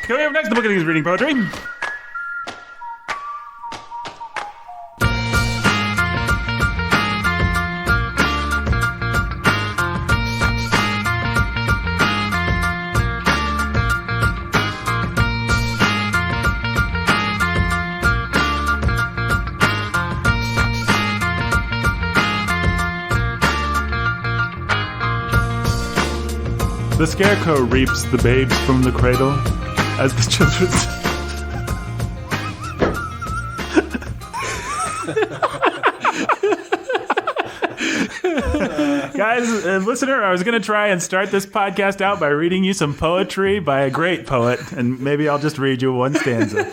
Coming up next, the Bookening is reading poetry. The scarecrow reaps the babes from the cradle as the children's... Guys, listener, I was going to try and start this podcast out by reading you some poetry by a great poet, and maybe I'll just read you one stanza.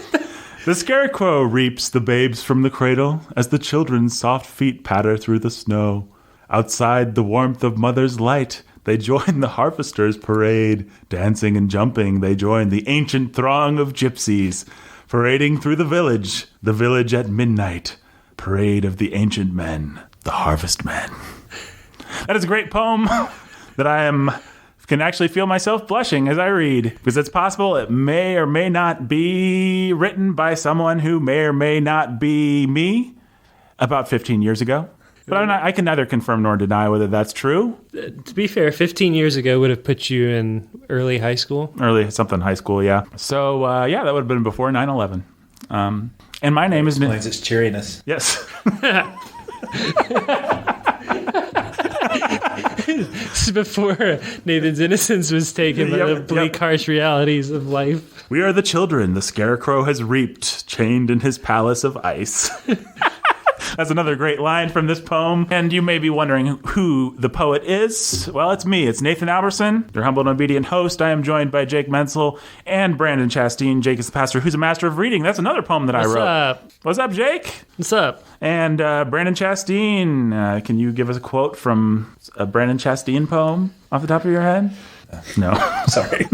The scarecrow reaps the babes from the cradle as the children's soft feet patter through the snow. Outside the warmth of mother's light, they join the harvester's parade. Dancing and jumping, they join the ancient throng of gypsies, parading through the village at midnight. Parade of the ancient men, the harvest men. That is a great poem that can actually feel myself blushing as I read, because it's possible it may or may not be written by someone who may or may not be me about 15 years ago. But I can neither confirm nor deny whether that's true. To be fair, 15 years ago would have put you in early high school. Early something high school, yeah. So, that would have been before 9/11. And my name is... Explains its cheeriness. Yes. This is before Nathan's innocence was taken by the bleak, harsh realities of life. We are the children the scarecrow has reaped, chained in his palace of ice. That's another great line from this poem. And you may be wondering who the poet is. Well, it's me. It's Nathan Alberson, your humble and obedient host. I am joined by Jake Menzel and Brandon Chastain. Jake is the pastor who's a master of reading. That's another poem that I wrote. Up? What's up, Jake? What's up? And Brandon Chastain, can you give us a quote from a Brandon Chastain poem off the top of your head? No. Sorry.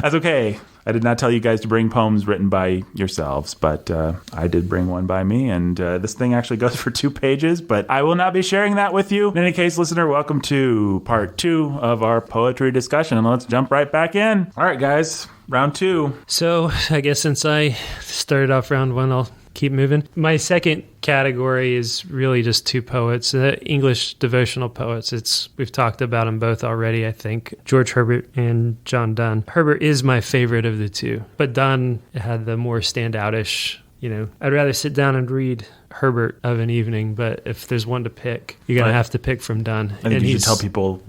That's okay. I did not tell you guys to bring poems written by yourselves, but I did bring one by me, and this thing actually goes for 2 pages, but I will not be sharing that with you. In any case, listener, welcome to part 2 of our poetry discussion, and let's jump right back in. All right, guys, round 2. So I guess since I started off round 1, I'll keep moving. My second category is really just 2 poets, English devotional poets. We've talked about them both already, I think, George Herbert and John Donne. Herbert is my favorite of the 2, but Donne had the more standoutish, I'd rather sit down and read Herbert of an evening, but if there's one to pick, you're going to have to pick from Donne. I think you should tell people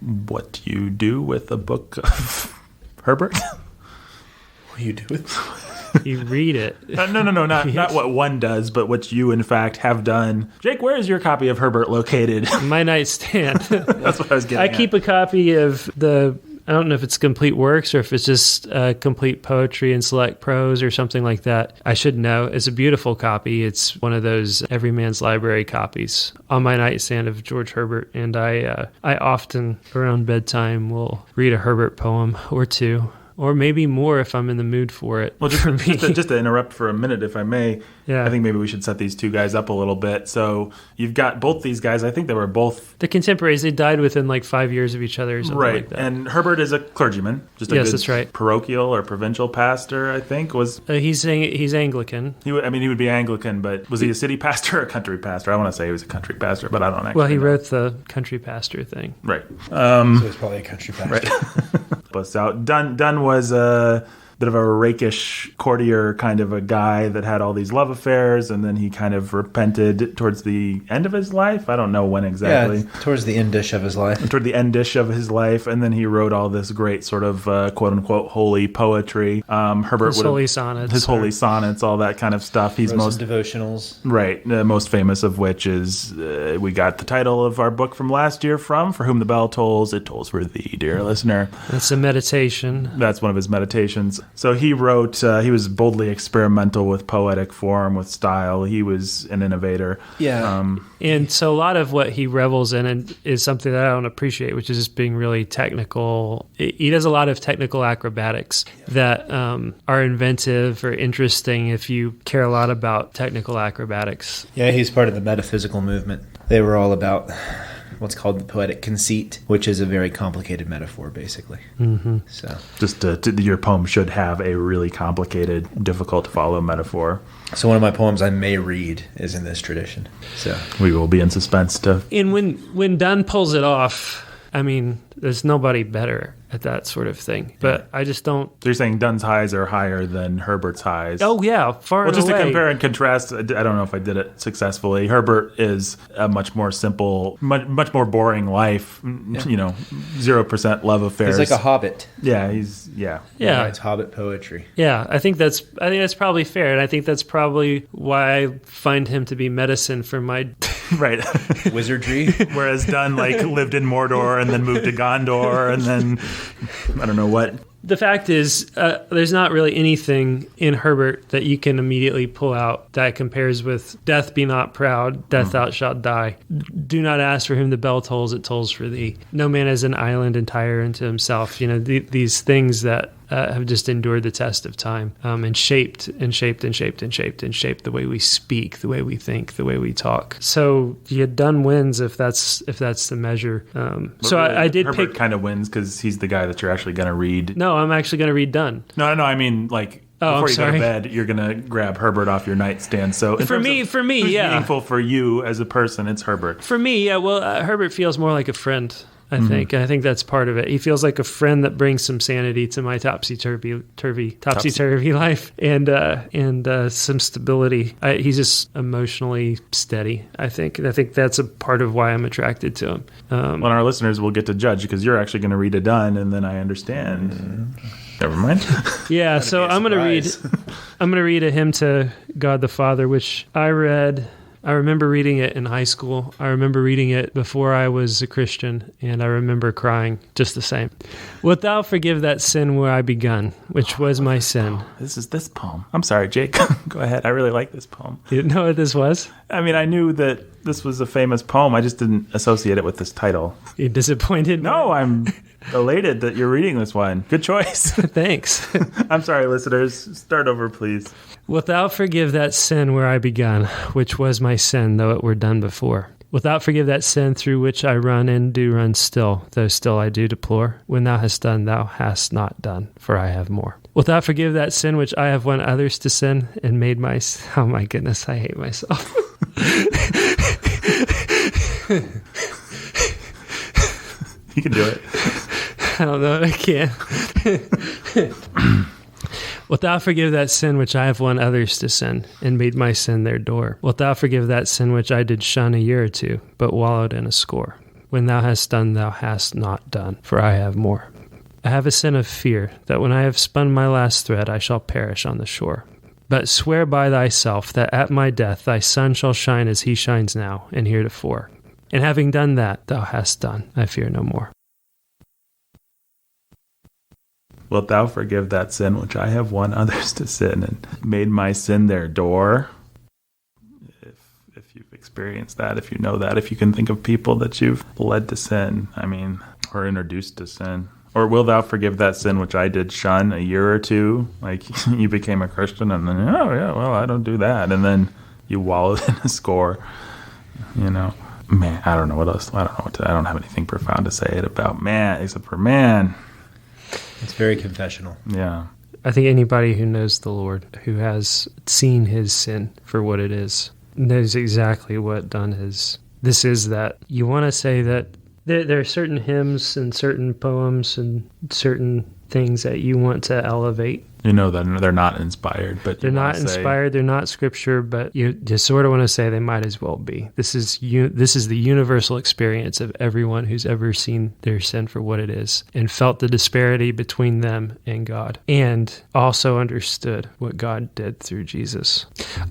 what you do with a book of Herbert. What do you do with You read it. No, not what one does, but what you, in fact, have done. Jake, where is your copy of Herbert located? My nightstand. That's what I was getting at. I keep a copy of I don't know if it's complete works or if it's just complete poetry and select prose or something like that. I should know. It's a beautiful copy. It's one of those every man's library copies on my nightstand of George Herbert. And I often, around bedtime, will read a Herbert poem or 2. Or maybe more if I'm in the mood for it. Well, just to interrupt for a minute, if I may, yeah. I think maybe we should set these 2 guys up a little bit. So you've got both these guys. I think they were both... The contemporaries. They died within 5 years of each other or something like that. And Herbert is a clergyman. Just a yes, good that's right. Parochial or provincial pastor, I think. He's Anglican. He would be Anglican, but was he a city pastor or a country pastor? I want to say he was a country pastor, but I don't actually know. Wrote the country pastor thing. Right. So he's probably a country pastor. Right. So Donne was a bit of a rakish courtier kind of a guy that had all these love affairs, and then he kind of repented towards the end of his life. I don't know when exactly. Yeah, towards the end-ish of his life. Toward the end-ish of his life, and then he wrote all this great sort of quote-unquote holy poetry. Herbert his holy sonnets. His holy sonnets, all that kind of stuff. He's most devotionals. Right. The most famous of which is, we got the title of our book from last year from, For Whom the Bell Tolls, It Tolls for Thee, Dear Listener. That's a meditation. That's one of his meditations. So he wrote, he was boldly experimental with poetic form, with style. He was an innovator. Yeah. And so a lot of what he revels in is something that I don't appreciate, which is just being really technical. He does a lot of technical acrobatics that are inventive or interesting if you care a lot about technical acrobatics. Yeah, he's part of the metaphysical movement. They were all about what's called the poetic conceit, which is a very complicated metaphor, basically. Mm-hmm. So, Just your poem should have a really complicated, difficult to follow metaphor. so one of my poems I may read is in this tradition. So We will be in suspense to. And when Donne pulls it off, I mean, there's nobody better at that sort of thing. But I just don't. So you're saying Dunn's highs are higher than Herbert's highs? Oh yeah, far Well, and just away. to compare and contrast, I don't know if I did it successfully. Herbert is a much more simple, much more boring life. You know, 0% love affairs. he's like a hobbit. Yeah, Yeah, He writes hobbit poetry. yeah. I think that's probably fair, and I think that's probably why I find him to be medicine for my. right. Wizardry. Whereas Dunn lived in Mordor and then moved to Gondor and then I don't know what. The fact is, there's not really anything in Herbert that you can immediately pull out that compares with "Death be not proud, death thou shalt die. Do not ask for whom the bell tolls; it tolls for thee. No man is an island entire unto himself." You know, these things that have just endured the test of time and shaped the way we speak, the way we think, the way we talk. So yeah, Dunn wins if that's the measure. So Really, I did Herbert pick. kind of wins because he's the guy that you're actually going to read. No, I'm actually going to read Dunn. No, I mean, like, Oh, before I'm you go sorry. to bed, you're going to grab Herbert off your nightstand. So in For terms me, of yeah. who's meaningful for you as a person, it's Herbert. For me, yeah. Well, Herbert feels more like a friend. I think. I think that's part of it. He feels like a friend that brings some sanity to my topsy-turvy life and some stability. He's just emotionally steady, I think. And I think that's a part of why I'm attracted to him. Well, our listeners will get to judge because you're actually going to read a Dunn, and then I understand. Never mind. Yeah, so be a I'm going to read. surprise. I'm going to read a hymn to God the Father, which I read. I remember reading it in high school. I remember reading it before I was a Christian, and I remember crying just the same. Wilt thou forgive that sin where I begun, which was my sin? This is this poem. I'm sorry, Jake. Go ahead. I really like this poem. You didn't know what this was? I mean, I knew that this was a famous poem. I just didn't associate it with this title. You disappointed? No, I'm elated that you're reading this one. Good choice. Thanks. I'm sorry, listeners. Start over, please. Wilt thou forgive that sin where I begun, which was my sin, though it were done before? Wilt thou forgive that sin through which I run and do run still, though still I do deplore? When thou hast done, thou hast not done, for I have more. Wilt thou forgive that sin which I have won others to sin and made my... Oh my goodness, I hate myself. You can do it. I don't know, I can't. Wilt thou forgive that sin which I have won others to sin, and made my sin their door? Wilt thou forgive that sin which I did shun a year or two, but wallowed in a score? When thou hast done, thou hast not done, for I have more. I have a sin of fear, that when I have spun my last thread, I shall perish on the shore. But swear by thyself that at my death thy sun shall shine as he shines now and heretofore. And having done that, thou hast done, I fear no more. Wilt thou forgive that sin which I have won others to sin and made my sin their door? If you've experienced that, if you know that, if you can think of people that you've led to sin, or introduced to sin. Or will thou forgive that sin which I did shun a year or two? Like you became a Christian and then, oh yeah, well, I don't do that. And then you wallowed in a score, Man, I don't know what else. I don't have anything profound to say it about man, except for man. It's very confessional. Yeah. I think anybody who knows the Lord, who has seen his sin for what it is, knows exactly what Dunn is. This is that. You want to say that there are certain hymns and certain poems and certain things that you want to elevate. You know that they're not inspired, but They're not inspired, they're not scripture, but you just sort of want to say they might as well be. This is the universal experience of everyone who's ever seen their sin for what it is and felt the disparity between them and God and also understood what God did through Jesus.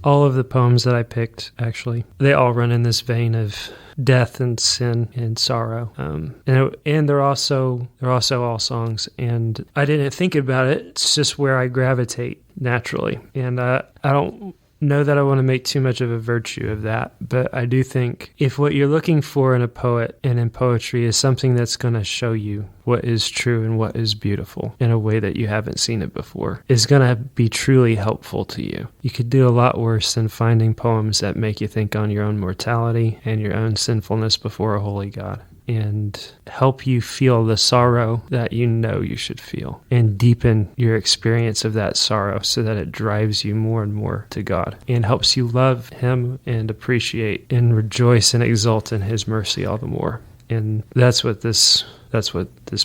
All of the poems that I picked, actually, they all run in this vein of death and sin and sorrow, and they're also all songs. And I didn't think about it. It's just where I gravitate naturally, and I don't know that I want to make too much of a virtue of that, but I do think if what you're looking for in a poet and in poetry is something that's going to show you what is true and what is beautiful in a way that you haven't seen it before, is going to be truly helpful to you. You could do a lot worse than finding poems that make you think on your own mortality and your own sinfulness before a holy God, and help you feel the sorrow that you know you should feel, and deepen your experience of that sorrow so that it drives you more and more to God and helps you love Him and appreciate and rejoice and exult in His mercy all the more. And that's what this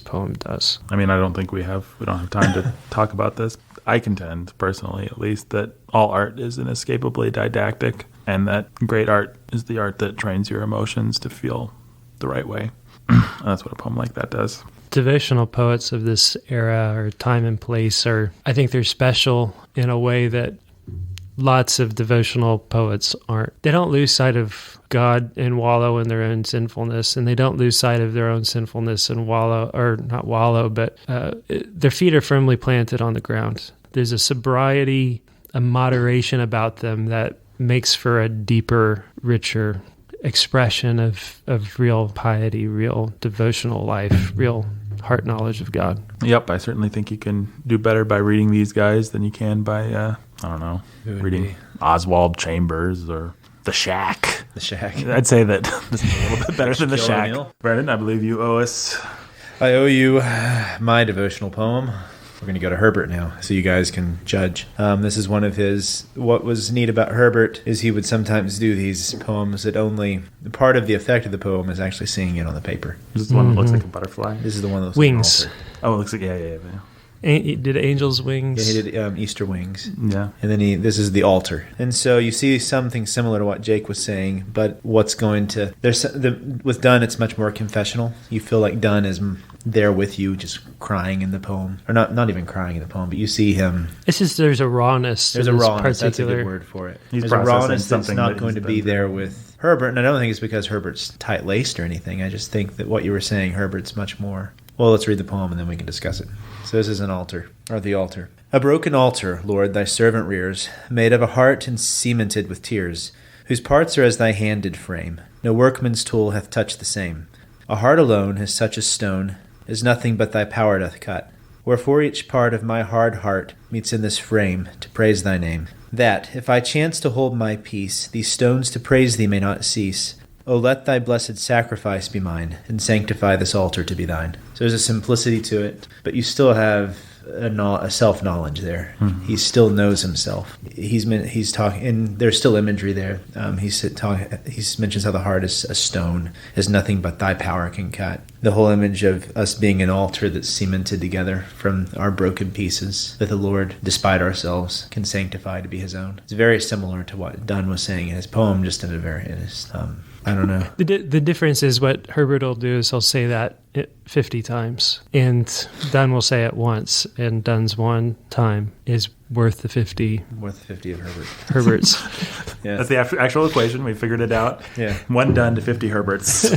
poem does. I mean, I don't think we don't have time to talk about this. I contend, personally at least, that all art is inescapably didactic, and that great art is the art that trains your emotions to feel the right way. And that's what a poem like that does. Devotional poets of this era or time and place I think they're special in a way that lots of devotional poets aren't. They don't lose sight of God and wallow in their own sinfulness, and they don't lose sight of their own sinfulness and their feet are firmly planted on the ground. There's a sobriety, a moderation about them that makes for a deeper, richer expression of real piety, real devotional life, real heart knowledge of God. Yep, I certainly think you can do better by reading these guys than you can by, reading Oswald Chambers or The Shack. The Shack. I'd say that this is a little bit better than The Shack. O'Neill. Brendan, I believe you owe us. I owe you my devotional poem. We're going to go to Herbert now, so you guys can judge. This is one of his. What was neat about Herbert is he would sometimes do these poems that only part of the effect of the poem is actually seeing it on the paper. This is the one that looks like a butterfly. This is the one that looks Wings. like an altar. Oh, it looks like yeah. Did Angel's Wings? Yeah, he did Easter Wings. Yeah. And then this is the altar. And so you see something similar to what Jake was saying, but with Donne, it's much more confessional. You feel like Donne is there with you, just crying in the poem. Or not even crying in the poem, but you see him. It's just there's a rawness. There's a rawness. That's a good word for it. There's a rawness that's not going to be there with Herbert. And I don't think it's because Herbert's tight-laced or anything. I just think that what you were saying, Herbert's much more... Well, let's read the poem and then we can discuss it. So this is the altar. A broken altar, Lord, thy servant rears, made of a heart and cemented with tears, whose parts are as thy hand did frame. No workman's tool hath touched the same. A heart alone is such a stone, is nothing but thy power doth cut. Wherefore each part of my hard heart meets in this frame to praise thy name. That, if I chance to hold my peace, these stones to praise thee may not cease. O let thy blessed sacrifice be mine, and sanctify this altar to be thine. So there's a simplicity to it, but you still have a self-knowledge there. Mm-hmm. He still knows himself. He's talking, and there's still imagery there. He mentions how the heart is a stone, is nothing but thy power can cut. The whole image of us being an altar that's cemented together from our broken pieces that the Lord, despite ourselves, can sanctify to be His own. It's very similar to what Donne was saying in his poem, just I don't know. The difference is what Herbert will do is he'll say that 50 times, and Donne will say it once, and Donne's one time is worth the 50. Worth the 50 of Herbert's. Yeah. That's the actual equation. We figured it out. Yeah. 1 Donne to 50 Herberts.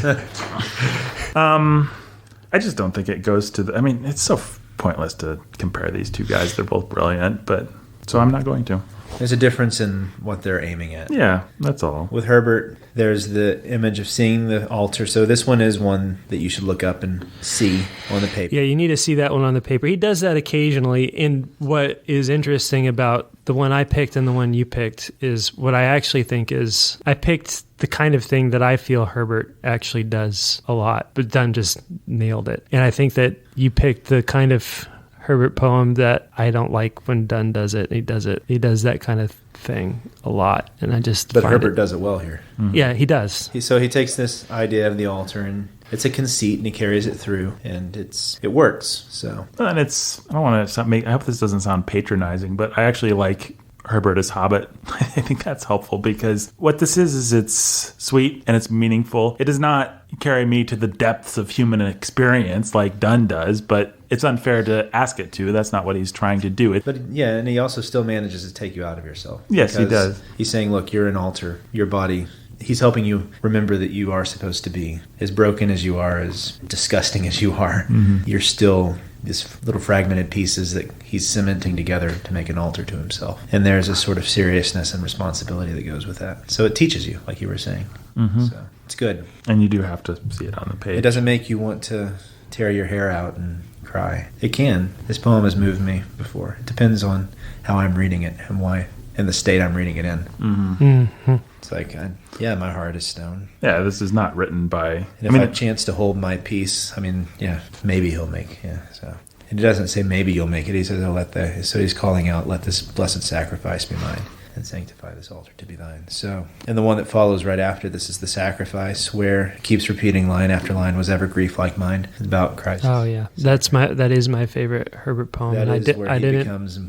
I just don't think it goes to it's so pointless to compare these two guys. They're both brilliant, so I'm not going to. There's a difference in what they're aiming at. Yeah, that's all. With Herbert, there's the image of seeing the altar. So this one is one that you should look up and see on the paper. Yeah, you need to see that one on the paper. He does that occasionally. And what is interesting about the one I picked and the one you picked is what I actually think is I picked the kind of thing that I feel Herbert actually does a lot, but Donne just nailed it. And I think that you picked the kind of Herbert poem that I don't like when Donne does it. He does that kind of thing a lot, and I just. But Herbert does it well here. Mm-hmm. Yeah, he does. So he takes this idea of the altar, and it's a conceit, and he carries it through, and it works. So. And I don't want to I hope this doesn't sound patronizing, but I actually like Herbert as Hobbit. I think that's helpful because what this is it's sweet and it's meaningful. It does not carry me to the depths of human experience like Donne does, but it's unfair to ask it to. That's not what he's trying to do. But yeah, and he also still manages to take you out of yourself. Yes, he does. He's saying, look, you're an altar. Your body He's helping you remember that you are supposed to be as broken as you are, as disgusting as you are. Mm-hmm. You're still these little fragmented pieces that he's cementing together to make an altar to himself. And there's a sort of seriousness and responsibility that goes with that. So it teaches you, like you were saying. Mm-hmm. So it's good. And you do have to see it on the page. It doesn't make you want to tear your hair out and cry. It can. This poem has moved me before. It depends on how I'm reading it and why, and the state I'm reading it in. Mm-hmm. Mm-hmm. It's like, my heart is stone. Yeah, this is not written by... And if I have a chance to hold my peace, maybe he'll make, so... It doesn't say maybe you'll make it. He says, so he's calling out, let this blessed sacrifice be mine, and sanctify this altar to be thine. So, and the one that follows right after this is the sacrifice, where it keeps repeating line after line, was ever grief like mine, about Christ. Oh yeah, that is my favorite Herbert poem. That is where he becomes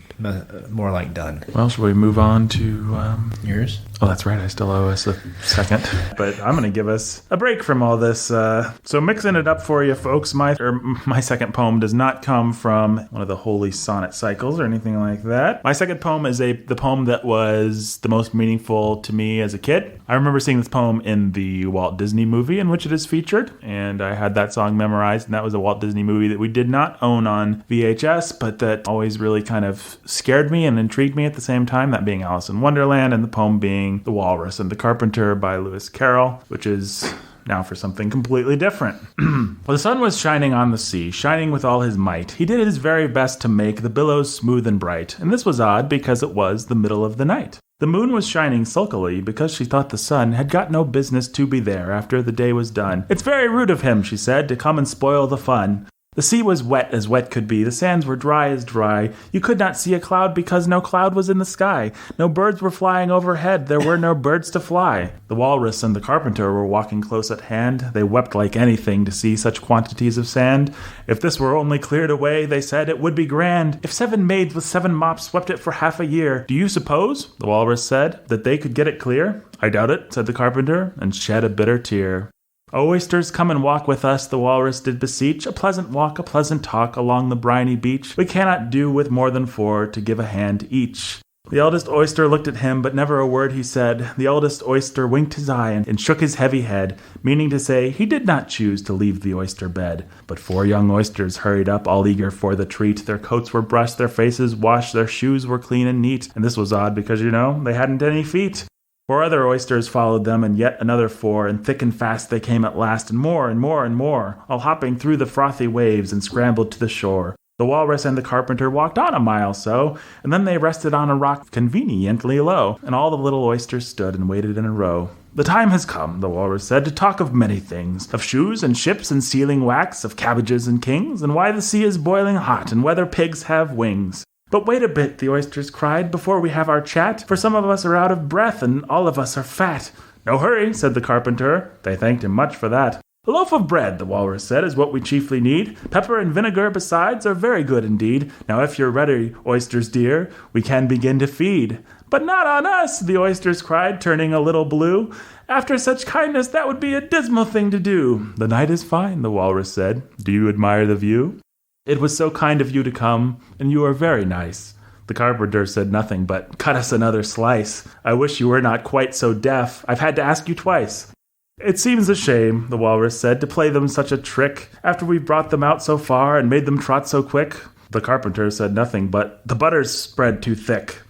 more like done. Well, shall we move on to yours? Oh, that's right. I still owe us a second. But I'm going to give us a break from all this. So mixing it up for you, folks, my second poem does not come from one of the holy sonnet cycles or anything like that. My second poem is the poem that was the most meaningful to me as a kid. I remember seeing this poem in the Walt Disney movie in which it is featured, and I had that song memorized, and that was a Walt Disney movie that we did not own on VHS, but that always really kind of scared me and intrigued me at the same time, that being Alice in Wonderland, and the poem being The Walrus and the Carpenter by Lewis Carroll, which is now for something completely different. Well, the sun was shining on the sea, shining with all his might. He did his very best to make the billows smooth and bright, and this was odd because it was the middle of the night. The moon was shining sulkily because she thought the sun had got no business to be there after the day was done. It's very rude of him, she said, to come and spoil the fun. The sea was wet as wet could be. The sands were dry as dry. You could not see a cloud because no cloud was in the sky. No birds were flying overhead. There were no birds to fly. The walrus and the carpenter were walking close at hand. They wept like anything to see such quantities of sand. If this were only cleared away, they said, it would be grand. If 7 maids with 7 mops swept it for half a year. Do you suppose, the walrus said, that they could get it clear? I doubt it, said the carpenter, and shed a bitter tear. O oysters, come and walk with us, the walrus did beseech. A pleasant walk, a pleasant talk along the briny beach. We cannot do with more than 4 to give a hand each. The eldest oyster looked at him, but never a word he said. The eldest oyster winked his eye and shook his heavy head, meaning to say he did not choose to leave the oyster bed. But 4 young oysters hurried up, all eager for the treat. Their coats were brushed, their faces washed, their shoes were clean and neat. And this was odd because, they hadn't any feet. 4 other oysters followed them, and yet another 4, and thick and fast they came at last, and more, and more, and more, all hopping through the frothy waves and scrambled to the shore. The walrus and the carpenter walked on a mile so, and then they rested on a rock conveniently low, and all the little oysters stood and waited in a row. The time has come, the walrus said, to talk of many things, of shoes and ships and sealing wax, of cabbages and kings, and why the sea is boiling hot, and whether pigs have wings. But wait a bit, the oysters cried, before we have our chat, for some of us are out of breath, and all of us are fat. No hurry, said the carpenter. They thanked him much for that. A loaf of bread, the walrus said, is what we chiefly need. Pepper and vinegar besides are very good indeed. Now if you're ready, oysters dear, we can begin to feed. But not on us, the oysters cried, turning a little blue. After such kindness, that would be a dismal thing to do. The night is fine, the walrus said. Do you admire the view? It was so kind of you to come, and you are very nice. The carpenter said nothing but, cut us another slice. I wish you were not quite so deaf. I've had to ask you twice. It seems a shame, the walrus said, to play them such a trick, after we've brought them out so far and made them trot so quick. The carpenter said nothing but, the butter's spread too thick.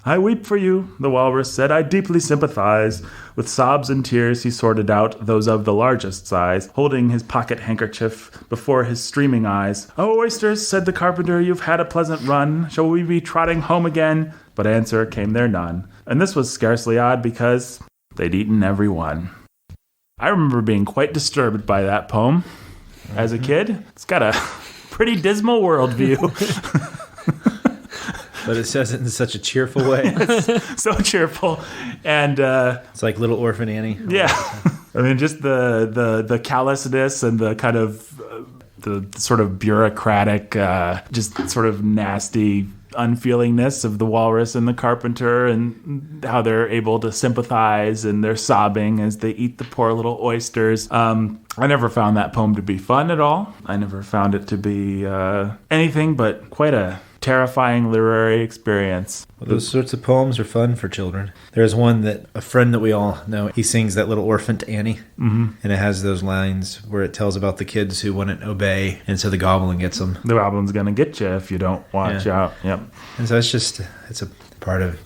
I weep for you, the walrus said. I deeply sympathize. With sobs and tears he sorted out those of the largest size, holding his pocket handkerchief before his streaming eyes. Oh, oysters, said the carpenter, you've had a pleasant run. Shall we be trotting home again? But answer came there none. And this was scarcely odd because they'd eaten every one. I remember being quite disturbed by that poem. As a kid, it's got a pretty dismal worldview. But it says it in such a cheerful way. So cheerful. And it's like Little Orphan Annie. Yeah. I mean, just the callousness and the kind of the sort of bureaucratic, just sort of nasty unfeelingness of the walrus and the carpenter, and how they're able to sympathize and they're sobbing as they eat the poor little oysters. I never found that poem to be fun at all. I never found it to be anything but quite a terrifying literary experience. Well, those sorts of poems are fun for children. There's one that a friend that we all know, he sings that little orphan to Annie, and it has those lines where it tells about the kids who wouldn't obey, and so the goblin gets them. The goblin's going to get you if you don't watch out. Yep. And so it's a part of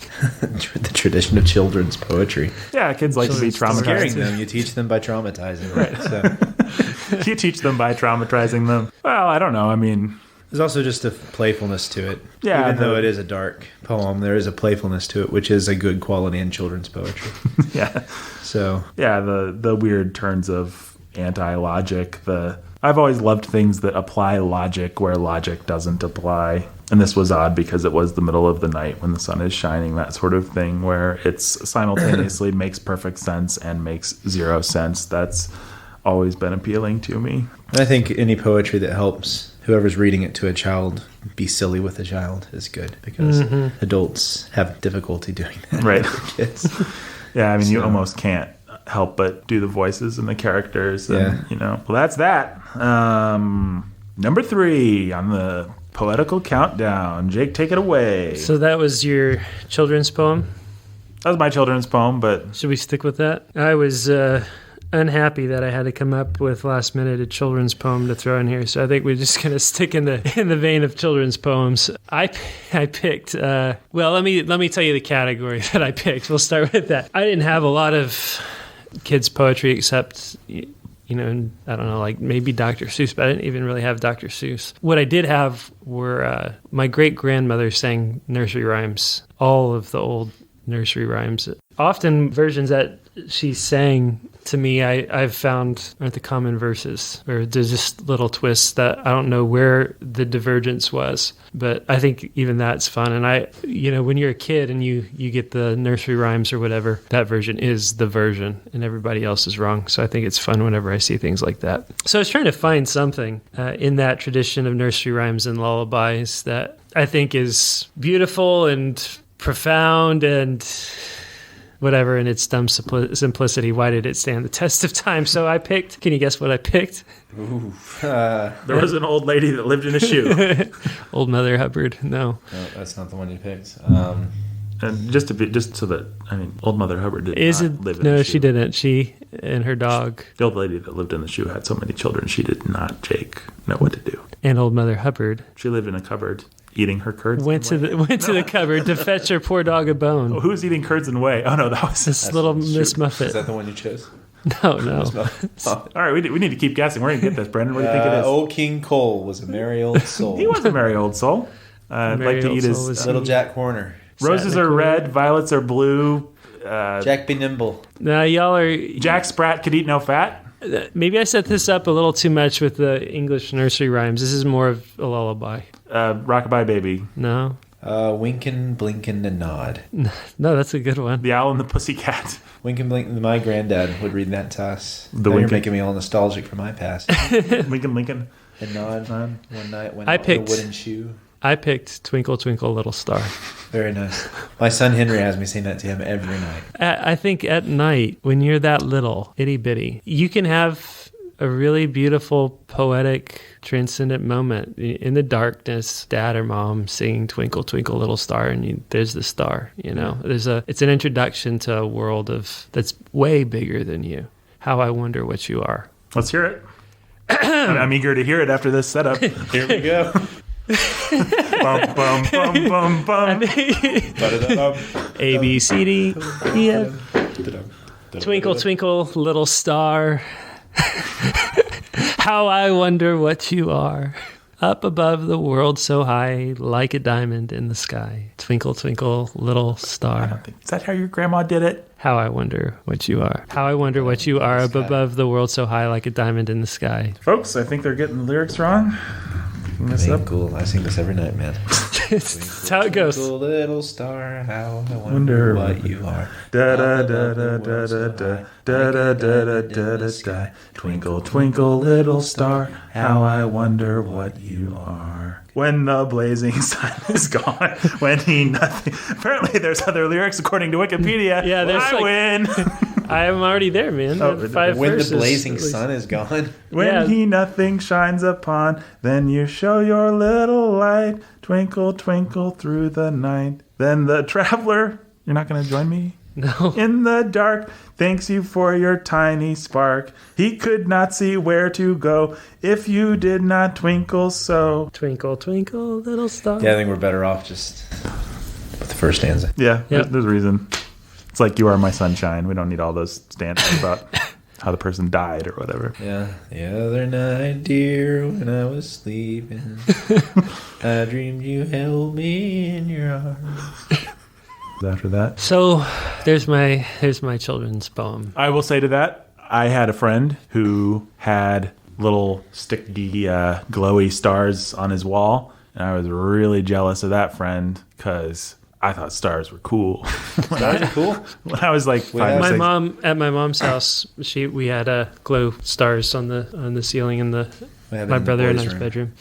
the tradition of children's poetry. Yeah, kids like to be traumatized. Scaring them, you teach them by traumatizing them. Right. So. You teach them by traumatizing them. Well, I don't know. I mean, there's also just a playfulness to it. Yeah, even though it is a dark poem, there is a playfulness to it, which is a good quality in children's poetry. Yeah. So yeah, the weird turns of anti-logic. I've always loved things that apply logic where logic doesn't apply. And this was odd because it was the middle of the night when the sun is shining, that sort of thing where it's simultaneously makes perfect sense and makes zero sense. That's always been appealing to me. I think any poetry that helps whoever's reading it to a child be silly with a child is good, because adults have difficulty doing that. Right. For kids. Yeah, I mean, you almost can't help but do the voices and the characters. And, well, that's that. Number 3 on the poetical countdown. Jake, take it away. So that was your children's poem? That was my children's poem, but... Should we stick with that? I was unhappy that I had to come up with last minute a children's poem to throw in here, so I think we're just going to stick in the vein of children's poems. I picked... well, let me tell you the category that I picked. We'll start with that. I didn't have a lot of kids' poetry except... I don't know, like maybe Dr. Seuss, but I didn't even really have Dr. Seuss. What I did have were my great-grandmother sang nursery rhymes, all of the old nursery rhymes. Often versions that she sang to me, I've found aren't the common verses, or there's just little twists that I don't know where the divergence was. But I think even that's fun. And when you're a kid and you get the nursery rhymes or whatever, that version is the version and everybody else is wrong. So I think it's fun whenever I see things like that. So I was trying to find something in that tradition of nursery rhymes and lullabies that I think is beautiful and profound and whatever, in its dumb simplicity. Why did it stand the test of time? So I picked, can you guess what I picked? Ooh, there was an old lady that lived in a shoe. Old Mother Hubbard. No, that's not the one you picked. And just so that, Old Mother Hubbard did not live in a shoe. No, she didn't. She and her dog. The old lady that lived in the shoe had so many children, she did not, Jake, know what to do. And Old Mother Hubbard. She lived in a cupboard. Eating her curds. Went to the cupboard to fetch her poor dog a bone. Oh, who's eating curds and whey? Oh no, that was this little Miss Muffet. Is that the one you chose? No. All right, we need to keep guessing. We're gonna get this, Brendan. What do you think it is? Old King Cole was a merry old soul. He was a merry old soul. Like to eat his little Jack Horner. Roses are red, violets are blue. Jack be nimble. Now y'all are. Jack Sprat could eat no fat. Maybe I set this up a little too much with the English nursery rhymes. This is more of a lullaby. Rockabye Baby. No. Winkin', blinkin', and nod. No, that's a good one. The Owl and the Pussycat. Winkin', blinkin'. My granddad would read that to us. You're making me all nostalgic for my past. Winkin', Lincoln. And nod. One night when I picked a wooden shoe. I picked Twinkle, Twinkle, Little Star. Very nice. My son Henry has me sing that to him every night. I think at night, when you're that little, itty bitty, you can have a really beautiful, poetic, transcendent moment in the darkness. Dad or mom singing Twinkle, Twinkle, Little Star, and there's the star. It's an introduction to a world that's way bigger than you. How I wonder what you are. Let's hear it. I'm eager to hear it after this setup. Here we go. Bum, bum, bum, bum, bum. A, B, C, D, E, F. Twinkle, twinkle, little star. How I wonder what you are. Up above the world so high, like a diamond in the sky. Twinkle, twinkle, little star. Is that how your grandma did it? How I wonder what you are. How I wonder what you are. Up above the world so high, like a diamond in the sky. Folks, I think they're getting the lyrics wrong. Cool. I sing this every night, man. That's how it goes. Twinkle, little star, how I wonder what you are. Da da da da da da da da da da da da da. Twinkle, twinkle, little star, how I wonder what you are. When the blazing sun is gone, when he nothing. Apparently, there's other lyrics according to Wikipedia. Yeah, there's I win. I'm already there, man. When the blazing sun is gone. When he nothing shines upon, then you show your little light. twinkle, twinkle through the night. Then the traveler, you're not going to join me? No. In the dark, thanks you for your tiny spark. He could not see where to go if you did not twinkle so. Twinkle, twinkle, little star. Yeah, I think we're better off just with the first stanza. Yeah, Yep. there's a reason. It's like You Are My Sunshine. We don't need all those stanzas about how the person died or whatever. Yeah. The other night, dear, when I was sleeping, I dreamed you held me in your arms. After that, So there's my children's poem. I will say to that, I had a friend who had little sticky, glowy stars on his wall, and I was really jealous of that friend because I thought stars were cool. Stars are cool. When I was like 5 or 6. At my mom's house, we had glow stars on the ceiling in my brother and I's bedroom.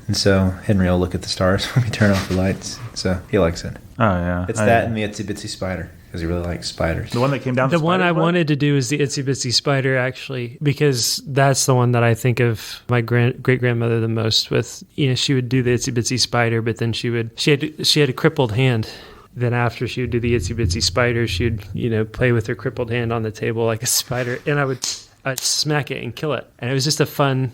And so Henry will look at the stars when we turn off the lights. So he likes it. Oh yeah, It's that and the Itsy Bitsy Spider because he really likes spiders. the one that came down. The one I wanted to do is the Itsy Bitsy Spider, actually, because that's the one that I think of my great grandmother the most with. She would do the Itsy Bitsy Spider, but then she had a crippled hand. Then after she would do the Itsy Bitsy Spider, she'd play with her crippled hand on the table like a spider, and I'd smack it and kill it. And it was just a fun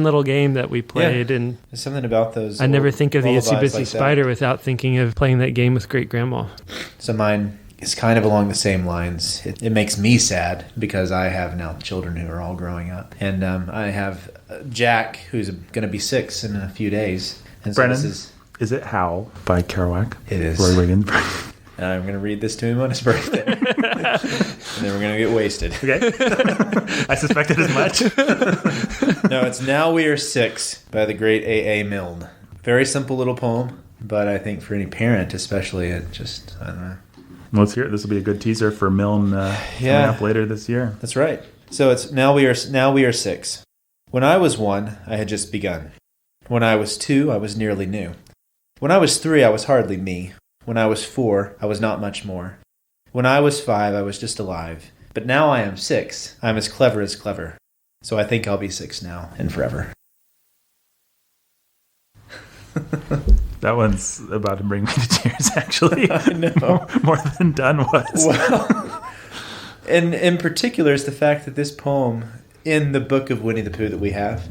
little game that we played. Yeah. And there's something about those. I never think of the Itsy Bitsy like Spider without thinking of playing that game with great grandma. So mine is kind of along the same lines. It makes me sad because I have now children who are all growing up. And I have Jack, who's going to be 6 in a few days. And so Brennan, is it Howl by Kerouac? It is. Roy Wiggins. And I'm going to read this to him on his birthday. And then we're going to get wasted. Okay. I suspected as much. No, it's Now We Are 6 by the great A.A. Milne. Very simple little poem, but I think for any parent especially, it just, I don't know. Let's hear it. This will be a good teaser for Milne coming up later this year. That's right. So it's Now we are 6. When I was 1, I had just begun. When I was 2, I was nearly new. When I was 3, I was hardly me. When I was 4, I was not much more. When I was 5, I was just alive. But now I am 6. I am as clever. So I think I'll be 6 now and forever. That one's about to bring me to tears, actually. I know. More than done was. Well, and in particular is the fact that this poem in the book of Winnie the Pooh that we have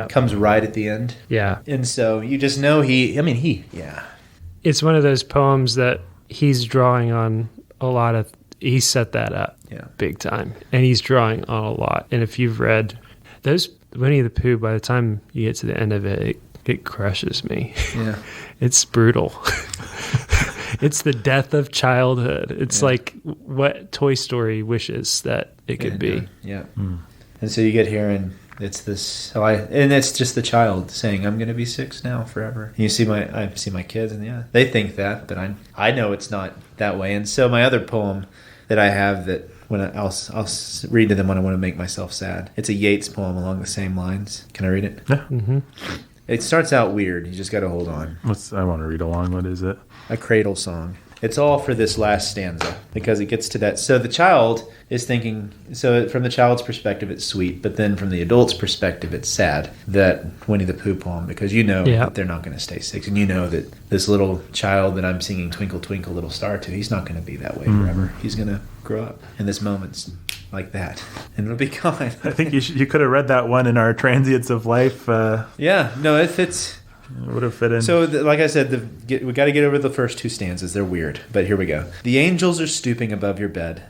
comes right at the end. Yeah. And so you just know It's one of those poems that he's drawing on a lot of. He set that up big time. And he's drawing on a lot. And if you've read those Winnie the Pooh, by the time you get to the end of it, it crushes me. Yeah. It's brutal. It's the death of childhood. It's like what Toy Story wishes that it could be. Yeah. Mm. And so you get here and it's this, and it's just the child saying, "I'm going to be 6 now forever." And I see my kids, and they think that, but I know it's not that way. And so my other poem that I have that I'll read to them when I want to make myself sad. It's a Yeats poem along the same lines. Can I read it? Yeah. Mm-hmm. It starts out weird. You just got to hold on. I want to read along. What is it? A cradle song. It's all for this last stanza because it gets to that. So the child is thinking, so from the child's perspective, it's sweet, but then from the adult's perspective, it's sad, that Winnie the Pooh poem, because that they're not going to stay 6. And you know that this little child that I'm singing Twinkle, Twinkle, Little Star to, he's not going to be that way forever. He's going to grow up. And this moment's like that. And it'll be gone. I think you could have read that one in our Transients of Life. It fits. It would have fit in. So, like I said, we got to get over the first 2 stanzas. They're weird, but here we go. The angels are stooping above your bed.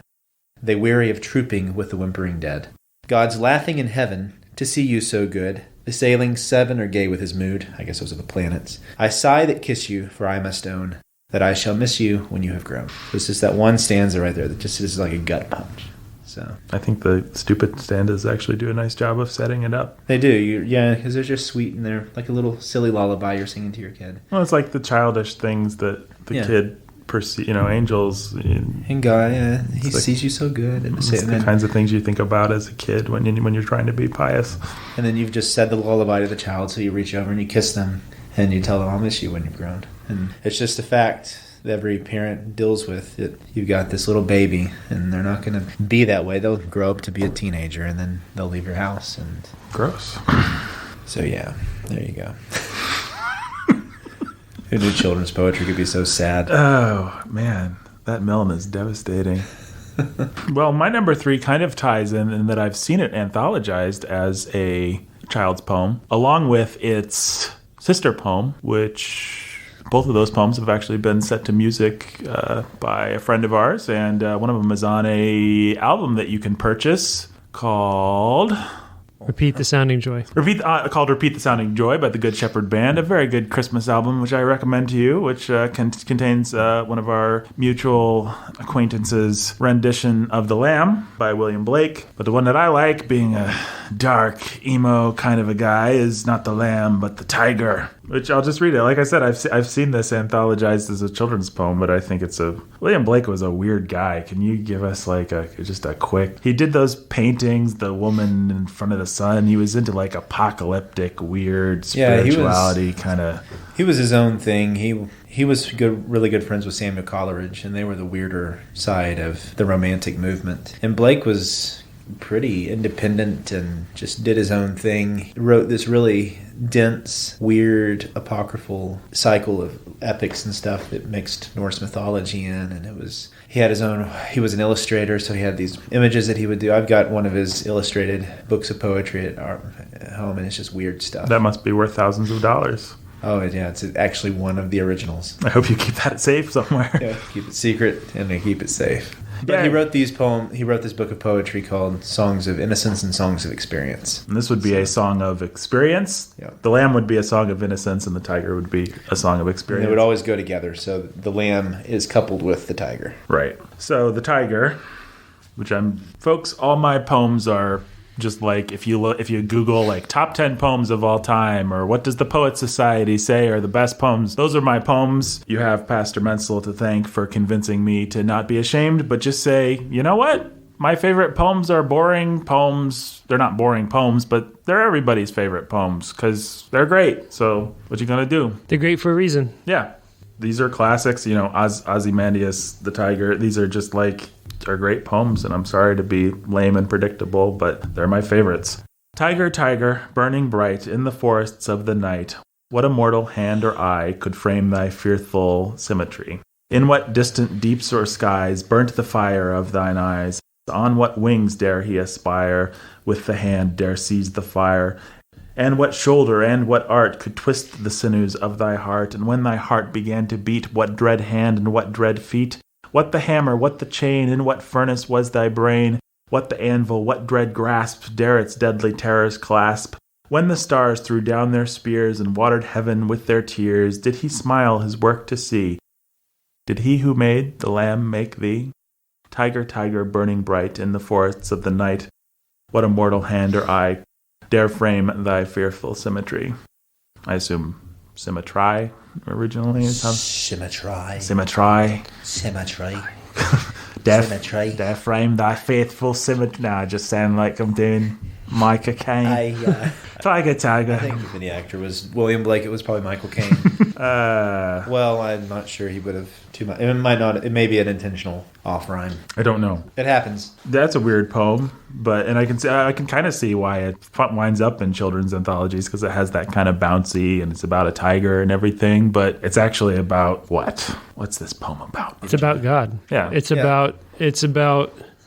They weary of trooping with the whimpering dead. God's laughing in heaven to see you so good. The sailing 7 are gay with his mood. I guess those are the planets. I sigh that kiss you, for I must own that I shall miss you when you have grown. This is that one stanza right there that just is like a gut punch. So I think the stupid stanzas actually do a nice job of setting it up. They do, because they're just sweet and they're like a little silly lullaby you're singing to your kid. Well, it's like the childish things that the kid perceives. Angels and God, he sees you so good, and it's the kinds of things you think about as a kid when you're trying to be pious. And then you've just said the lullaby to the child, so you reach over and you kiss them, and you tell them, "I'll miss you when you've grown." And it's just a fact every parent deals with it. You've got this little baby, and they're not going to be that way. They'll grow up to be a teenager, and then they'll leave your house. And gross. So there you go. Who knew children's poetry could be so sad? Oh, man. That melon is devastating. Well, my number 3 kind of ties in that I've seen it anthologized as a child's poem, along with its sister poem, which both of those poems have actually been set to music by a friend of ours, and one of them is on a album that you can purchase called... Repeat the Sounding Joy. Called Repeat the Sounding Joy by the Good Shepherd Band, a very good Christmas album, which I recommend to you, which contains one of our mutual acquaintances' rendition of The Lamb by William Blake. But the one that I like, being a dark, emo kind of a guy, is not the lamb, but the tiger, which I'll just read it. Like I said, I've seen this anthologized as a children's poem, but I think William Blake was a weird guy. Can you give us just a quick... He did those paintings, the woman in front of the sun. He was into apocalyptic, weird spirituality kind of... He was his own thing. He was really good friends with Samuel Coleridge, and they were the weirder side of the Romantic movement. And Blake was pretty independent and just did his own thing. He wrote this really dense, weird, apocryphal cycle of epics and stuff that mixed Norse mythology in, and he was an illustrator, so he had these images that he would do. I've got one of his illustrated books of poetry at home, and it's just weird stuff. That must be worth thousands of dollars. Oh, yeah, it's actually one of the originals. I hope you keep that safe somewhere. Yeah, keep it secret and they keep it safe. But he wrote this book of poetry called Songs of Innocence and Songs of Experience. And this would be a song of experience. Yeah. The lamb would be a song of innocence, and the tiger would be a song of experience. And they would always go together, so the lamb is coupled with the tiger. Right. So the tiger, folks, all my poems are just if you Google top 10 poems of all time, or what does the Poet Society say are the best poems, those are my poems. You have Pastor Menzel to thank for convincing me to not be ashamed, but just say, you know what? My favorite poems are boring poems. They're not boring poems, but they're everybody's favorite poems because they're great. So what you gonna do? They're great for a reason. Yeah. These are classics, Ozymandias, the tiger. These are just they're great poems, and I'm sorry to be lame and predictable, but they're my favorites. Tiger, tiger, burning bright in the forests of the night, what a mortal hand or eye could frame thy fearful symmetry? In what distant deeps or skies burnt the fire of thine eyes? On what wings dare he aspire, with the hand dare seize the fire? And what shoulder and what art could twist the sinews of thy heart? And when thy heart began to beat, what dread hand and what dread feet? What the hammer, what the chain, in what furnace was thy brain? What the anvil, what dread grasp dare its deadly terrors clasp? When the stars threw down their spears and watered heaven with their tears, did he smile his work to see? Did he who made the lamb make thee? Tiger, tiger, burning bright in the forests of the night, what a mortal hand or eye dare frame thy fearful symmetry? I assume symmetry originally is how... Symmetry. Dare frame thy faithful symmetry. Nah, I just sound like I'm doing Micah Caine. Tiger, tiger. I think if the actor was William Blake, it was probably Michael Caine. Well, I'm not sure he would have too much. It might not. It may be an intentional off rhyme. I don't know. It happens. That's a weird poem, and I can kind of see why it winds up in children's anthologies, because it has that kind of bouncy, and it's about a tiger and everything. But it's actually about what? What's this poem about? It's about God. Yeah. It's about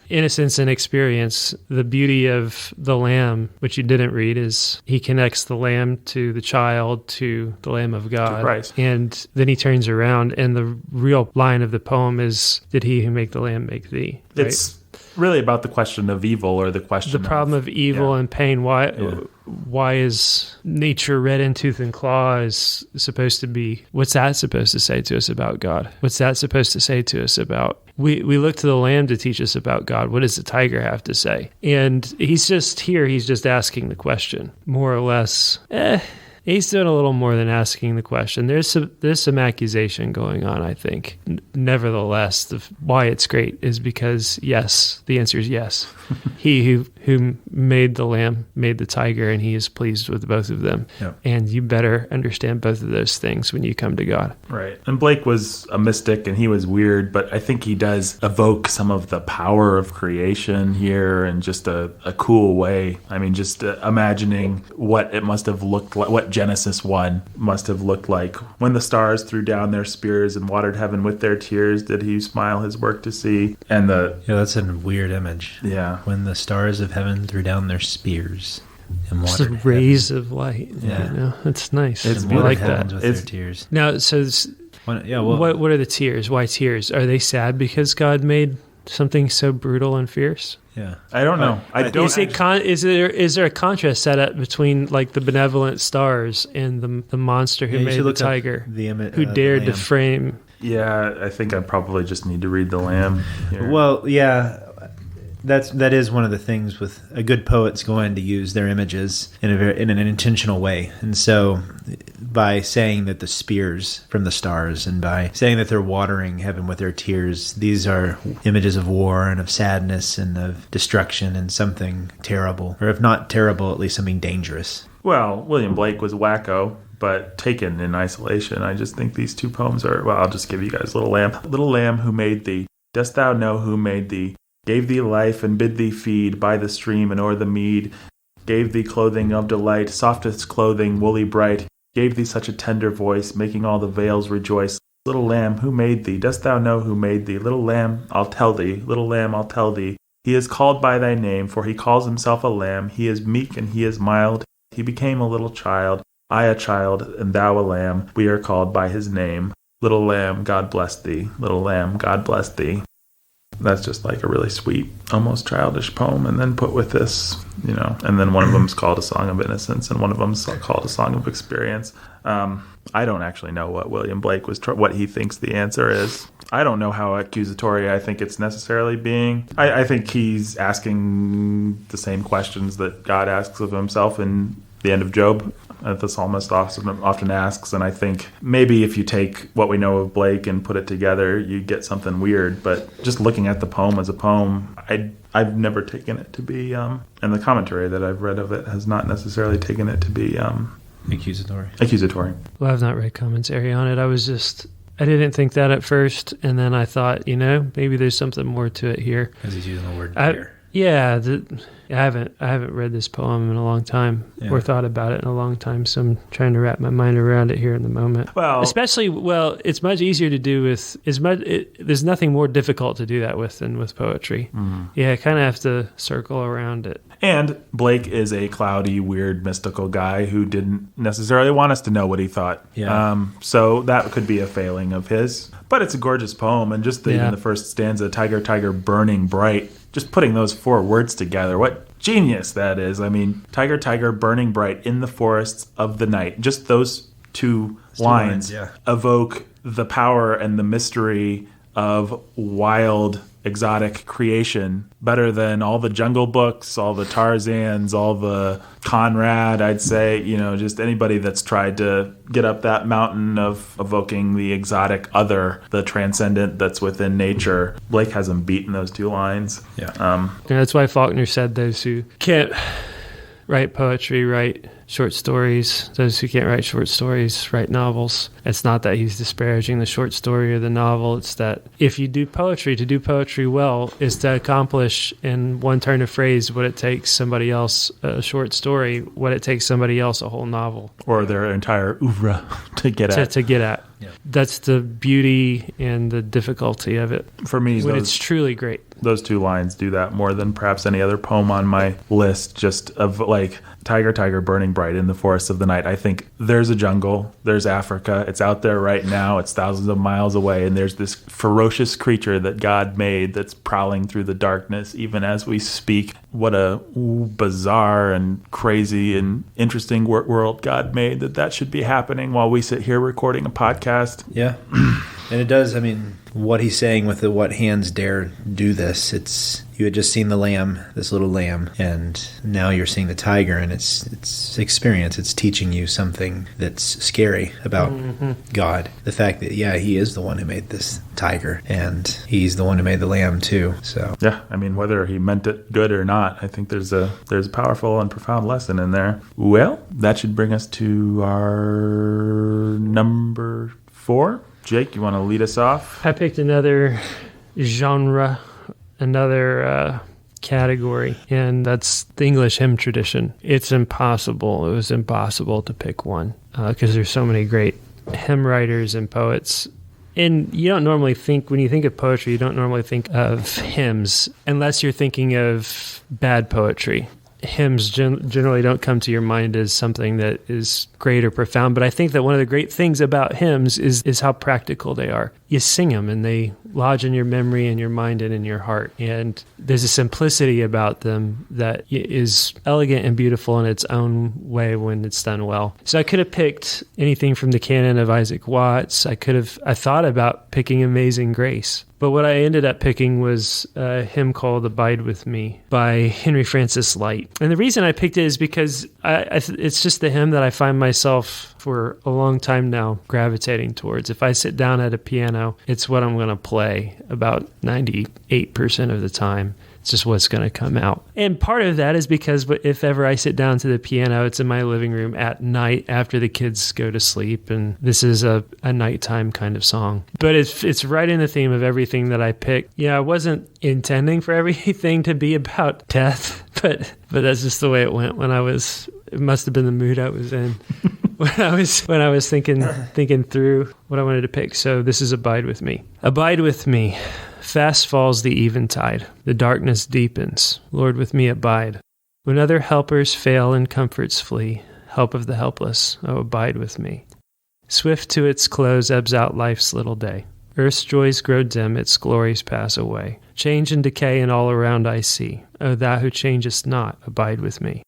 innocence and experience. The beauty of the lamb, which you didn't read, is he connects the lamb to the child, to the Lamb of God. Christ. And then he turns around, and the real line of the poem is, did he who make the lamb make thee? Right? It's really about the question of evil, or the question the problem of evil and pain. Why is nature red in tooth and claw is supposed to be, what's that supposed to say to us about God? What's that supposed to say to us about, we look to the lamb to teach us about God. What does the tiger have to say? And he's just asking the question, more or less. He's doing a little more than asking the question. There's some accusation going on, I think. Nevertheless, why it's great is because, yes, the answer is yes. He who made the lamb, made the tiger, and he is pleased with both of them. Yep. And you better understand both of those things when you come to God. Right. And Blake was a mystic and he was weird, but I think he does evoke some of the power of creation here in just a cool way. I mean, just imagining what it must have looked like, what Genesis 1 must have looked like. When the stars threw down their spears and watered heaven with their tears, did he smile his work to see? And that's a weird image. Yeah. When the stars of heaven threw down their spears and It's watered rays of light. Yeah. You know, it's nice. It's I like that. with their tears. Now, so what are the tears? Why tears? Are they sad because God made something so brutal and fierce? Yeah, I don't know. Is there a contrast set up between like the benevolent stars and the monster who made the tiger, who dared to frame? Yeah, I think I probably just need to read the Lamb here. Well, yeah, that is one of the things with a good poet's going to use their images in an intentional way. And so by saying that the spears from the stars and by saying that they're watering heaven with their tears, these are images of war and of sadness and of destruction and something terrible, or if not terrible, at least something dangerous. Well, William Blake was wacko, but taken in isolation. I just think these two poems are, well, I'll just give you guys Little Lamb. Little lamb who made thee, dost thou know who made thee? Gave thee life and bid thee feed by the stream and o'er the mead. Gave thee clothing of delight, softest clothing, woolly bright. Gave thee such a tender voice, making all the vales rejoice. Little lamb, who made thee? Dost thou know who made thee? Little lamb, I'll tell thee. Little lamb, I'll tell thee. He is called by thy name, for he calls himself a lamb. He is meek and he is mild. He became a little child. I a child, and thou a lamb. We are called by his name. Little lamb, God bless thee. Little lamb, God bless thee. That's just like a really sweet, almost childish poem, and then put with this, and then one of them's called A Song of Innocence, and one of them's called A Song of Experience. I don't actually know what William Blake what he thinks the answer is. I don't know how accusatory I think it's necessarily being. I think he's asking the same questions that God asks of himself in the end of Job, that the psalmist often asks. And I think maybe if you take what we know of Blake and put it together, you get something weird. But just looking at the poem as a poem, I've never taken it to be, and the commentary that I've read of it has not necessarily taken it to be accusatory. Well, I've not read commentary on it. I didn't think that at first, and then I thought, maybe there's something more to it here. Because he's using the word dear. Yeah, I haven't read this poem in a long time, or thought about it in a long time, so I'm trying to wrap my mind around it here in the moment. Well, it's much easier to do with. There's nothing more difficult to do that with than with poetry. Mm-hmm. Yeah, I kind of have to circle around it. And Blake is a cloudy, weird, mystical guy who didn't necessarily want us to know what he thought. Yeah. So that could be a failing of his. But it's a gorgeous poem, and just even the first stanza, tiger, tiger, burning bright, just putting those 4 words together, what genius that is. I mean, tiger, tiger, burning bright in the forests of the night. Just those two lines evoke the power and the mystery of wild, exotic creation better than all the Jungle Books, all the Tarzans, all the Conrad, I'd say, just anybody that's tried to get up that mountain of evoking the exotic other, the transcendent that's within nature. Blake hasn't beaten those 2 lines. Yeah. That's why Faulkner said those who can't write poetry, write short stories. Those who can't write short stories, write novels. It's not that he's disparaging the short story or the novel. It's that if you do poetry, to do poetry well is to accomplish in one turn of phrase what it takes somebody else, a short story, what it takes somebody else, a whole novel. Or their entire oeuvre to get at. To get at. Yeah. That's the beauty and the difficulty of it. For me, it's truly great. Those 2 lines do that more than perhaps any other poem on my list, just of like tiger, tiger, burning bright in the forests of the night. I think there's a jungle, there's Africa, it's out there right now, it's thousands of miles away, and there's this ferocious creature that God made that's prowling through the darkness even as we speak. What a bizarre and crazy and interesting world God made that should be happening while we sit here recording a podcast. Yeah. And it does, what he's saying with the what hands dare do this. It's you had just seen the lamb, this little lamb, and now you're seeing the tiger, and it's experience. It's teaching you something that's scary about God. The fact that, he is the one who made this tiger, and he's the one who made the lamb too. So yeah, I mean, whether he meant it good or not, I think there's a powerful and profound lesson in there. Well, that should bring us to our number 4. Jake, you want to lead us off? I picked another genre, another category, and that's the English hymn tradition. It was impossible to pick one because there's so many great hymn writers and poets. And you don't normally think, when you think of poetry, you don't normally think of hymns unless you're thinking of bad poetry. Hymns generally don't come to your mind as something that is great or profound, but I think that one of the great things about hymns is how practical they are. You sing them and they lodge in your memory and your mind and in your heart, and there's a simplicity about them that is elegant and beautiful in its own way when it's done well. So I could have picked anything from the canon of Isaac Watts. I thought about picking Amazing Grace. But what I ended up picking was a hymn called Abide With Me by Henry Francis Lyte. And the reason I picked it is because it's just the hymn that I find myself for a long time now gravitating towards. If I sit down at a piano, it's what I'm going to play about 98% of the time. It's just what's going to come out. And part of that is because if ever I sit down to the piano, it's in my living room at night after the kids go to sleep, and this is a nighttime kind of song. But it's right in the theme of everything that I picked. Yeah, I wasn't intending for everything to be about death, but that's just the way it went it must have been the mood I was in when I was thinking through what I wanted to pick. So this is Abide With Me. Abide with me. Fast falls the eventide. The darkness deepens. Lord, with me abide. When other helpers fail and comforts flee, help of the helpless, oh, abide with me. Swift to its close ebbs out life's little day. Earth's joys grow dim, its glories pass away. Change and decay and all around I see. O thou who changest not, abide with me.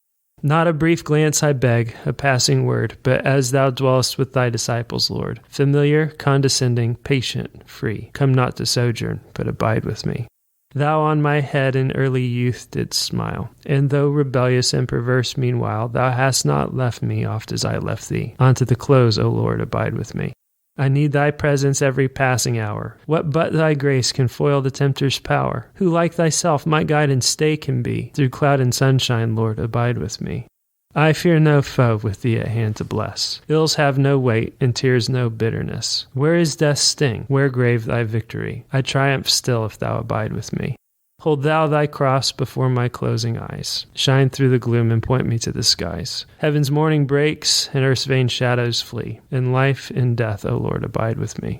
Not a brief glance I beg, a passing word, but as thou dwellest with thy disciples, Lord, familiar, condescending, patient, free, come not to sojourn, but abide with me. Thou on my head in early youth didst smile, and though rebellious and perverse meanwhile, thou hast not left me oft as I left thee. Unto the close, O Lord, abide with me. I need thy presence every passing hour. What but thy grace can foil the tempter's power? Who like thyself my guide and stay can be? Through cloud and sunshine, Lord, abide with me. I fear no foe with thee at hand to bless. Ills have no weight, and tears no bitterness. Where is death's sting? Where grave thy victory? I triumph still if thou abide with me. Hold thou thy cross before my closing eyes. Shine through the gloom and point me to the skies. Heaven's morning breaks, and earth's vain shadows flee. In life and death, O Lord, abide with me.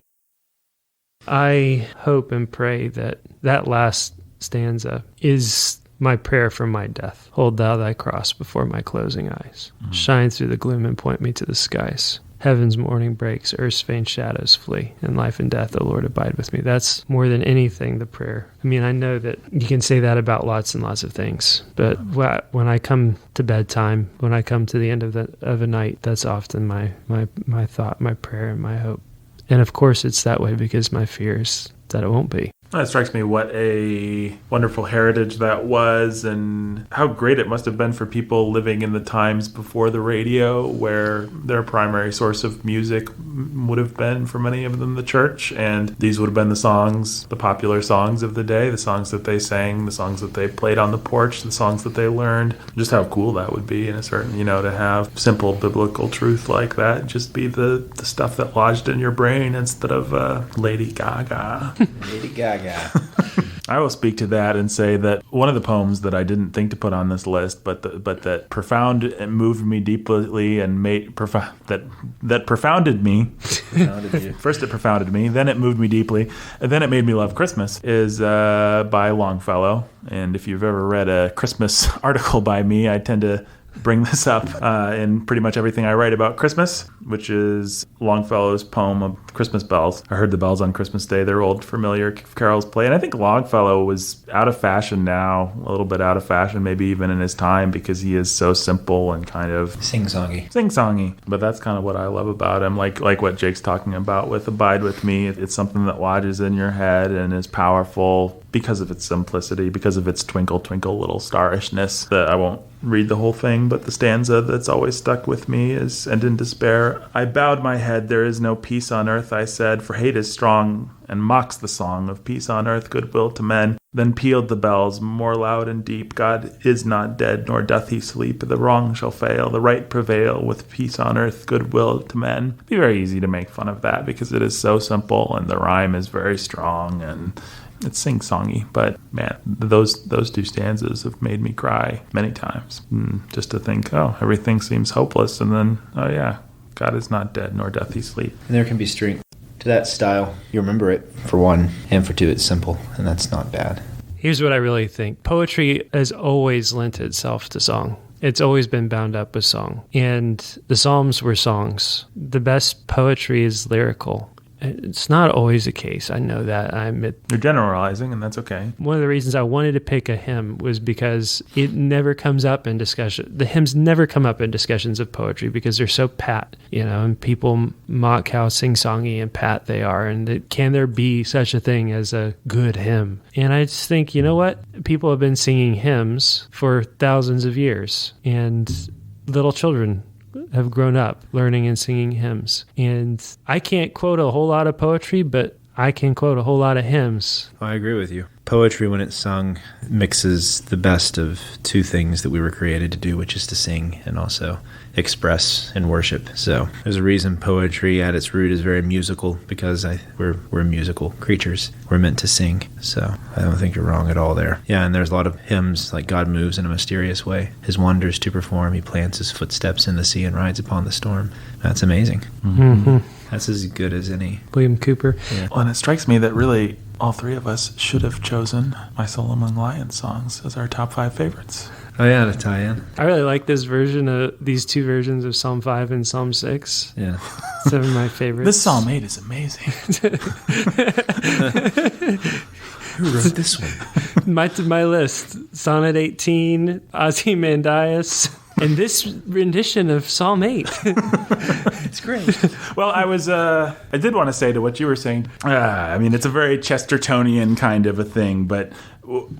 I hope and pray that last stanza is my prayer for my death. Hold thou thy cross before my closing eyes. Shine through the gloom and point me to the skies. Heaven's morning breaks, earth's vain shadows flee. In life and death, O Lord, abide with me. That's more than anything the prayer. I mean, I know that you can say that about lots and lots of things, but when I come to bedtime, when I come to the end of a night, that's often my thought, my prayer, and my hope. And of course, it's that way because my fear is that it won't be. It strikes me what a wonderful heritage that was, and how great it must have been for people living in the times before the radio, where their primary source of music would have been, for many of them, the church. And these would have been the songs, the popular songs of the day, the songs that they sang, the songs that they played on the porch, the songs that they learned. Just how cool that would be in a certain, to have simple biblical truth like that just be the stuff that lodged in your brain instead of Lady Gaga. Lady Gaga. I will speak to that and say that one of the poems that I didn't think to put on this list, but that profound and moved me deeply and made that profounded me. First, it profounded me, then it moved me deeply, and then it made me love Christmas. Is by Longfellow. And if you've ever read a Christmas article by me, I tend to bring this up in pretty much everything I write about Christmas, which is Longfellow's poem of Christmas bells. I heard the bells on Christmas Day. They're old, familiar carols play. And I think Longfellow was out of fashion now, a little bit out of fashion, maybe even in his time, because he is so simple and kind of sing-songy. But that's kind of what I love about him, like what Jake's talking about with Abide With Me. It's something that lodges in your head and is powerful because of its simplicity, because of its twinkle, twinkle, little starishness. That I won't read the whole thing, but the stanza that's always stuck with me is, "And in despair, I bowed my head, there is no peace on earth, I said, for hate is strong, and mocks the song of peace on earth, goodwill to men. Then pealed the bells, more loud and deep, God is not dead, nor doth he sleep. The wrong shall fail, the right prevail, with peace on earth, goodwill to men." It'd be very easy to make fun of that because it is so simple, and the rhyme is very strong, and it's sing-songy, but man, those two stanzas have made me cry many times. Just to think, oh, everything seems hopeless, and then, oh yeah, God is not dead, nor doth he sleep. And there can be strength to that style. You remember it, for one, and for two, it's simple, and that's not bad. Here's what I really think. Poetry has always lent itself to song. It's always been bound up with song. And the Psalms were songs. The best poetry is lyrical. It's not always the case. I know that. I admit. You're generalizing, and that's okay. One of the reasons I wanted to pick a hymn was because it never comes up in discussion. The hymns never come up in discussions of poetry because they're so pat, and people mock how sing-songy and pat they are. And can there be such a thing as a good hymn? And I just think, you know what? People have been singing hymns for thousands of years, and little children have grown up learning and singing hymns. And I can't quote a whole lot of poetry, but I can quote a whole lot of hymns. I agree with you. Poetry, when it's sung, mixes the best of two things that we were created to do, which is to sing and also express and worship. So there's a reason poetry at its root is very musical, because we're musical creatures. We're meant to sing. So I don't think you're wrong at all there. Yeah, and there's a lot of hymns like God moves in a mysterious way. His wonders to perform. He plants his footsteps in the sea and rides upon the storm. That's amazing. Mm-hmm. That's as good as any. William Cooper. Yeah. Well, and it strikes me that really all three of us should have chosen My Soul Among Lions songs as our top 5 favorites. Oh yeah, to tie in. I really like this version of these two versions of Psalm 5 and Psalm 6. Yeah. Some of my favorites. This Psalm 8 is amazing. Who wrote this one? My list. Sonnet 18, Ozymandias, and this rendition of Psalm 8. It's great. Well, I did want to say to what you were saying, I mean, it's a very Chestertonian kind of a thing, but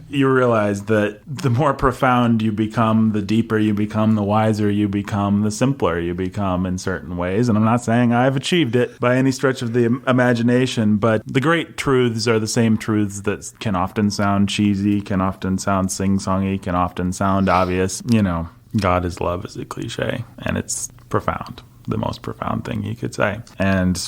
you realize that the more profound you become, the deeper you become, the wiser you become, the simpler you become in certain ways. And I'm not saying I've achieved it by any stretch of the imagination, but the great truths are the same truths that can often sound cheesy, can often sound sing-songy, can often sound obvious. God is love is a cliche, and it's profound, the most profound thing you could say. And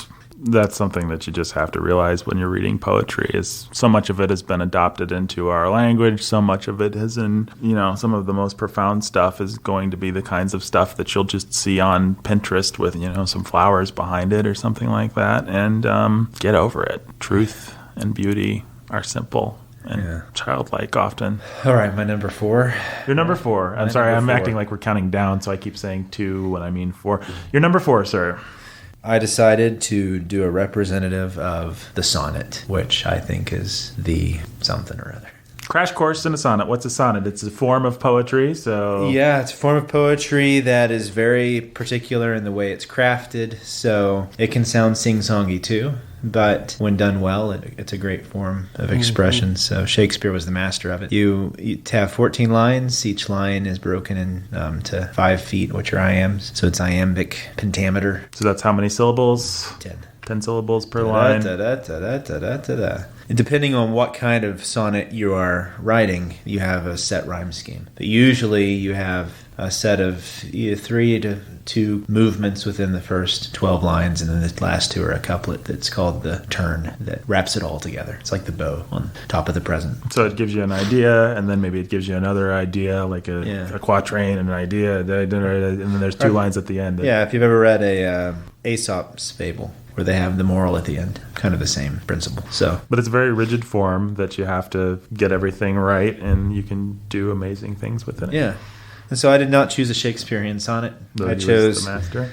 that's something that you just have to realize when you're reading poetry, is so much of it has been adopted into our language. So much of it has some of the most profound stuff is going to be the kinds of stuff that you'll just see on Pinterest with, some flowers behind it or something like that. And get over it. Truth and beauty are simple and childlike often. All right, my number 4. Your number 4. I'm sorry, I'm acting like we're counting down, so I keep saying 2 when I mean 4. Your number 4, sir. I decided to do a representative of the sonnet, which I think is the something or other. Crash course in a sonnet. What's a sonnet? It's a form of poetry, so... Yeah, it's a form of poetry that is very particular in the way it's crafted, so it can sound sing-songy too, but when done well, it's a great form of expression. Mm-hmm. So Shakespeare was the master of it. You have 14 lines. Each line is broken into 5 feet, which are iambs. So it's iambic pentameter. So that's how many syllables? 10. 10 syllables per line. Depending on what kind of sonnet you are writing, you have a set rhyme scheme. But usually you have a set of either 3 to 2 movements within the first 12 lines, and then the last 2 are a couplet that's called the turn that wraps it all together. It's like the bow on top of the present. So it gives you an idea, and then maybe it gives you another idea, like a quatrain and an idea, and then there's 2 lines at the end. Yeah, if you've ever read a Aesop's fable, where they have the moral at the end, kind of the same principle. But it's a very rigid form that you have to get everything right, and you can do amazing things within it. Yeah. And so I did not choose a Shakespearean sonnet. Though I he chose was the master.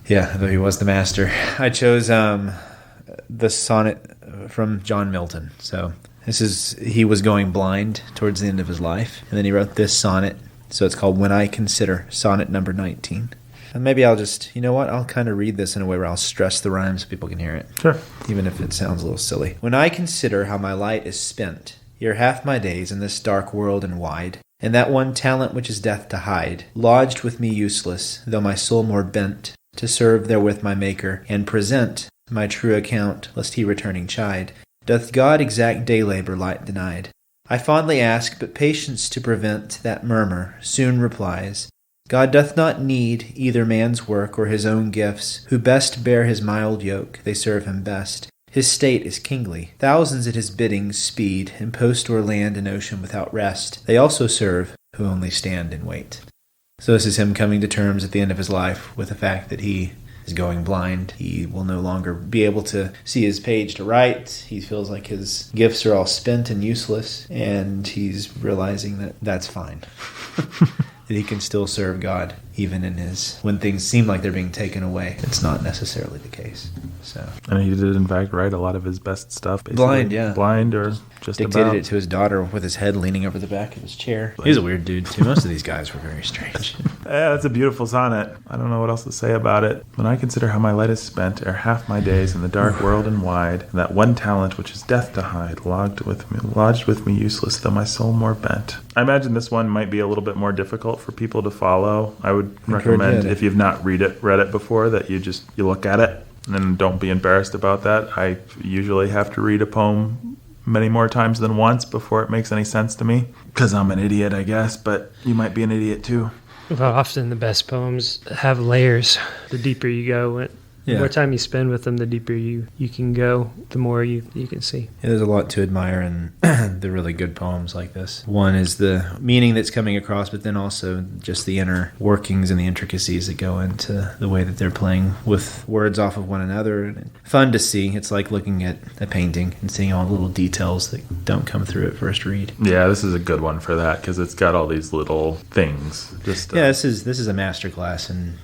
Yeah, though he was the master. I chose the sonnet from John Milton. So he was going blind towards the end of his life, and then he wrote this sonnet. So it's called When I Consider, sonnet number 19. And maybe I'll just, I'll kind of read this in a way where I'll stress the rhyme so people can hear it. Sure. Even if it sounds a little silly. When I consider how my light is spent, ere half my days in this dark world and wide, and that one talent which is death to hide, lodged with me useless, though my soul more bent, to serve therewith my Maker, and present my true account, lest he returning chide, doth God exact day labor light denied? I fondly ask, but patience to prevent that murmur, soon replies, God doth not need either man's work or his own gifts, who best bear his mild yoke, they serve him best. His state is kingly. Thousands at his bidding speed, and post o'er land and ocean without rest. They also serve, who only stand and wait. So this is him coming to terms at the end of his life with the fact that he is going blind. He will no longer be able to see his page to write. He feels like his gifts are all spent and useless, and he's realizing that that's fine. That he can still serve God even when things seem like they're being taken away. It's not necessarily the case. So, and he did in fact write a lot of his best stuff. Basically. Blind, yeah. Blind or just dictated it to his daughter with his head leaning over the back of his chair. He's a weird dude too. Most of these guys were very strange. Yeah, that's a beautiful sonnet. I don't know what else to say about it. When I consider how my light is spent, ere half my days in the dark world and wide, and that one talent which is death to hide, lodged with me useless, though my soul more bent. I imagine this one might be a little bit more difficult for people to follow. I would recommend, if you've not read it before, that you look at it and don't be embarrassed about that. I usually have to read a poem many more times than once before it makes any sense to me, because I'm an idiot, I guess, but you might be an idiot too. Well, often the best poems have layers. The deeper you go, the more time you spend with them, the deeper you can go, the more you can see. Yeah, there's a lot to admire in the really good poems like this. One is the meaning that's coming across, but then also just the inner workings and the intricacies that go into the way that they're playing with words off of one another. And fun to see. It's like looking at a painting and seeing all the little details that don't come through at first read. Yeah, this is a good one for that, because it's got all these little things. This is a masterclass in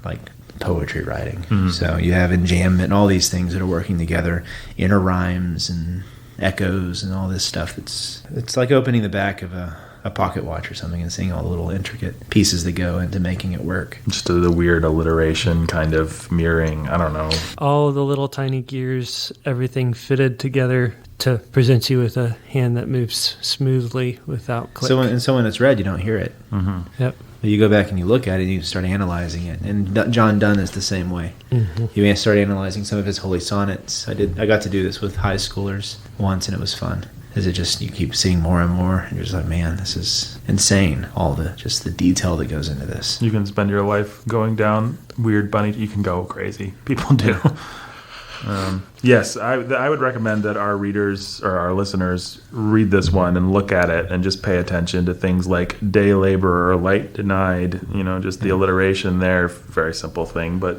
poetry writing. Mm-hmm. So you have enjambment and all these things that are working together, inner rhymes and echoes and all this stuff. It's like opening the back of a pocket watch or something and seeing all the little intricate pieces that go into making it work. Just the weird alliteration kind of mirroring, I don't know. All the little tiny gears, everything fitted together to present you with a hand that moves smoothly without click. So when it's read, you don't hear it. Mm-hmm. Yep. You go back and you look at it and you start analyzing it. And John Donne is the same way. Mm-hmm. You may start analyzing some of his holy sonnets. I got to do this with high schoolers once, and it was fun. You keep seeing more and more, and you're just like, man, this is insane. All the detail that goes into this. You can spend your life going down weird bunny. You can go crazy. People do. Yes, I would recommend that our readers or our listeners read this one and look at it and just pay attention to things like day labor or light denied. Just the alliteration there. Very simple thing, but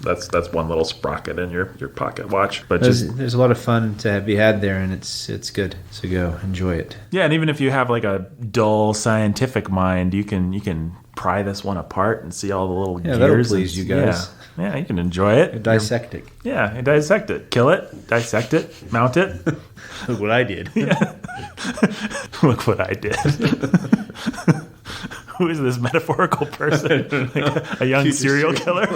that's one little sprocket in your pocket watch. But there's a lot of fun to be had there, and it's good. So go enjoy it. Yeah, and even if you have like a dull scientific mind, you can pry this one apart and see all the little gears. That'll please you guys. Yeah, you can enjoy it. Dissect it. Yeah, dissect it. Kill it, dissect it, mount it. Look what I did. Yeah. Look what I did. Who is this metaphorical person? Like a young serial killer?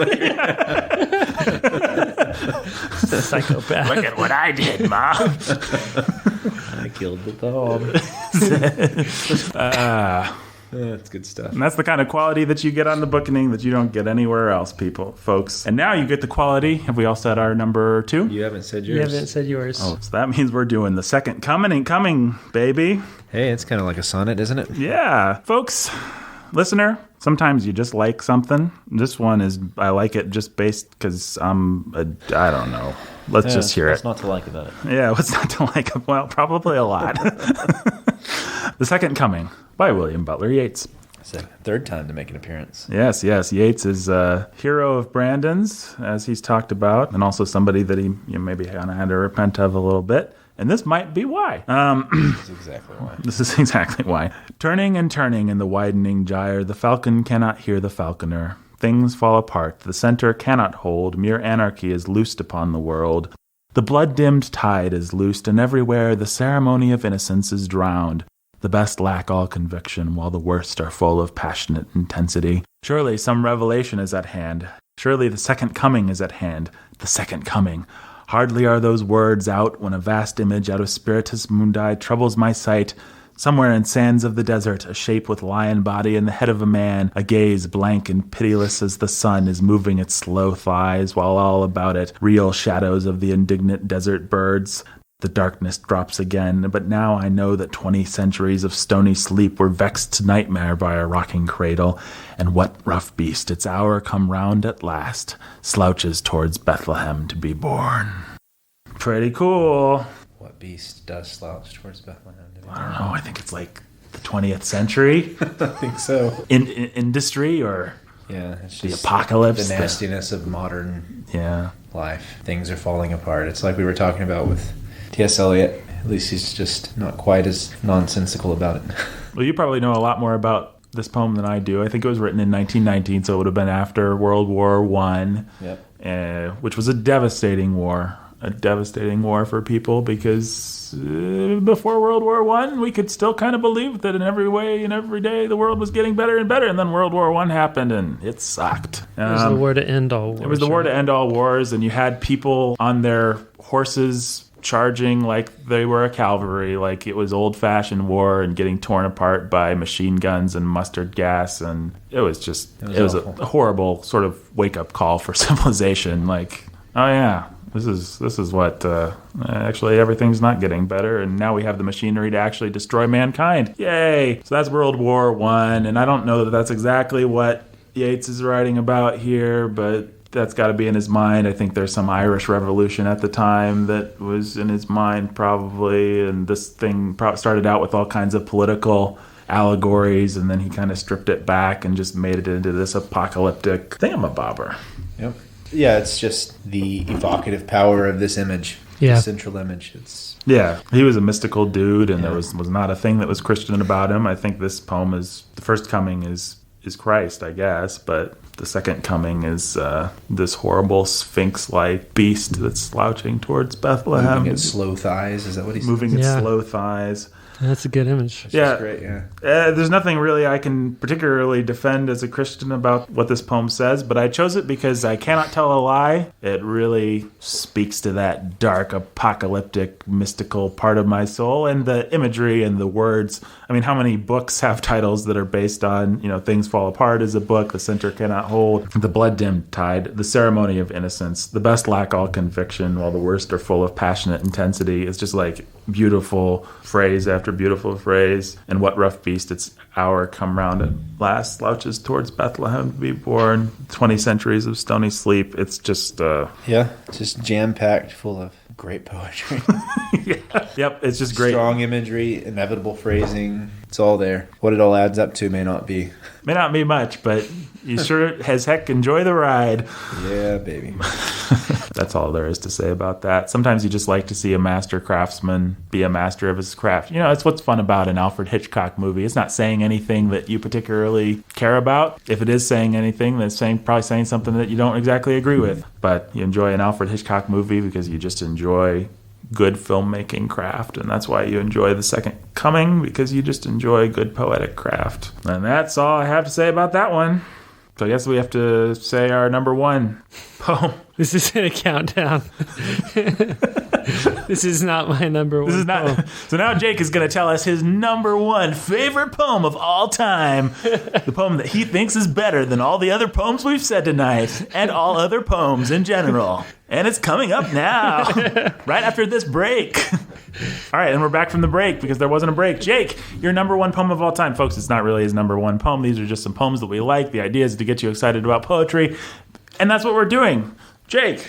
Psychopath. Look at what I did, Mom. I killed the dog. That's good stuff. And that's the kind of quality that you get on the Bookening that you don't get anywhere else, folks. And now you get the quality. Have we all said our number 2? You haven't said yours. You haven't said yours. Oh, so that means we're doing the second coming, baby. Hey, it's kind of like a sonnet, isn't it? Yeah. Folks, listener, sometimes you just like something. This one I like it just based because I don't know. Let's just hear what's it. What's not to like about it? Yeah, what's not to like? Well, probably a lot. The Second Coming by William Butler Yeats. It's the third time to make an appearance. Yes. Yeats is a hero of Brandon's, as he's talked about, and also somebody that he maybe kind of had to repent of a little bit. And this might be why. This is exactly why. This is exactly why. Turning and turning in the widening gyre, the falcon cannot hear the falconer. Things fall apart. The center cannot hold. Mere anarchy is loosed upon the world. The blood-dimmed tide is loosed, and everywhere the ceremony of innocence is drowned. The best lack all conviction, while the worst are full of passionate intensity. Surely some revelation is at hand. Surely the second coming is at hand. The second coming. Hardly are those words out when a vast image out of Spiritus Mundi troubles my sight. Somewhere in sands of the desert, a shape with lion body and the head of a man, a gaze blank and pitiless as the sun is moving its slow thighs, while all about it, real shadows of the indignant desert birds. The darkness drops again, but now I know that 20 centuries of stony sleep were vexed to nightmare by a rocking cradle, and what rough beast, its hour come round at last, slouches towards Bethlehem to be born. Pretty cool. What beast does slouch towards Bethlehem to be born? I don't know, I think it's like the 20th century. I think so. In industry or it's the just apocalypse. The nastiness of modern life. Things are falling apart. It's like we were talking about with T.S. Eliot. At least he's just not quite as nonsensical about it. Well, you probably know a lot more about this poem than I do. I think it was written in 1919, so it would have been after World War I, which was a devastating war. A devastating war for people because before World War I, we could still kind of believe that in every way and every day the world was getting better and better. And then World War I happened and it sucked. It was the war to end all wars. It was the war to end all wars, and you had people on their horses charging like they were a cavalry, like it was old-fashioned war, and getting torn apart by machine guns and mustard gas, and it was a horrible sort of wake-up call for civilization. Like, oh yeah, this is what actually everything's not getting better, and now we have the machinery to actually destroy mankind. Yay! So that's World War I, and I don't know that that's exactly what Yeats is writing about here, but that's got to be in his mind. I think there's some Irish Revolution at the time that was in his mind probably, and this thing started out with all kinds of political allegories, and then he kind of stripped it back and just made it into this apocalyptic thingamabobber. Yep. Yeah, it's just the evocative power of this image, the central image. He was a mystical dude, and there was not a thing that was Christian about him. I think this poem is, the first coming is Christ, I guess, but the second coming is this horrible sphinx-like beast that's slouching towards Bethlehem. Moving its slow thighs, is that what he says? Moving its slow thighs. That's a good image. That's great, there's nothing really I can particularly defend as a Christian about what this poem says, but I chose it because I cannot tell a lie. It really speaks to that dark, apocalyptic, mystical part of my soul, and the imagery and the words. I mean, how many books have titles that are based on, Things Fall Apart is a book, The Center Cannot Hold, The Blood-Dimmed Tide, The Ceremony of Innocence, The Best Lack All Conviction, While the Worst Are Full of Passionate Intensity. It's just like beautiful phrase after beautiful phrase. And what rough beast, its hour come round at last, slouches towards Bethlehem to be born. 20 centuries of stony sleep. It's just it's just jam-packed full of great poetry. Yep, it's just great. Strong imagery, inevitable phrasing. It's all there. What it all adds up to may not be much, but you sure as heck enjoy the ride. Yeah, baby. That's all there is to say about that. Sometimes you just like to see a master craftsman be a master of his craft. It's what's fun about an Alfred Hitchcock movie. It's not saying anything that you particularly care about. If it is saying anything, then it's probably saying something that you don't exactly agree with. But you enjoy an Alfred Hitchcock movie because you just enjoy good filmmaking craft, and that's why you enjoy The Second Coming, because you just enjoy good poetic craft. And that's all I have to say about that one. So I guess we have to say our number one poem. This isn't a countdown. This is not my number one poem. So now Jake is going to tell us his number one favorite poem of all time. The poem that he thinks is better than all the other poems we've said tonight, and all other poems in general. And it's coming up now, right after this break. All right, and we're back from the break because there wasn't a break. Jake, your number one poem of all time. Folks, it's not really his number one poem. These are just some poems that we like. The idea is to get you excited about poetry, and that's what we're doing. Jake.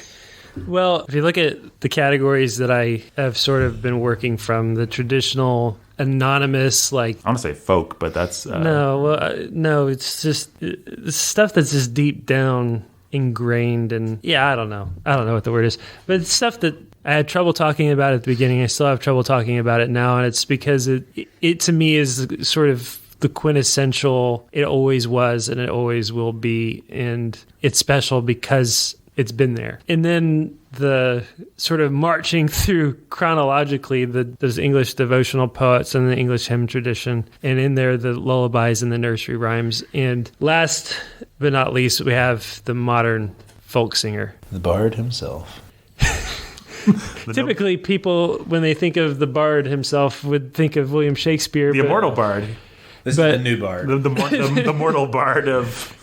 Well, if you look at the categories that I have sort of been working from, the traditional anonymous, like... I want to say folk, but that's... No, it's just it's stuff that's just deep down ingrained, and I don't know what the word is, but it's stuff that I had trouble talking about it at the beginning. I still have trouble talking about it now, and it's because it to me is sort of the quintessential, it always was and it always will be, and it's special because it's been there. And then the sort of marching through chronologically those English devotional poets and the English hymn tradition, and in there the lullabies and the nursery rhymes. And last but not least, we have the modern folk singer. The bard himself. Typically, people, when they think of the bard himself, would think of William Shakespeare. The immortal bard. This is the new bard. The mortal bard of...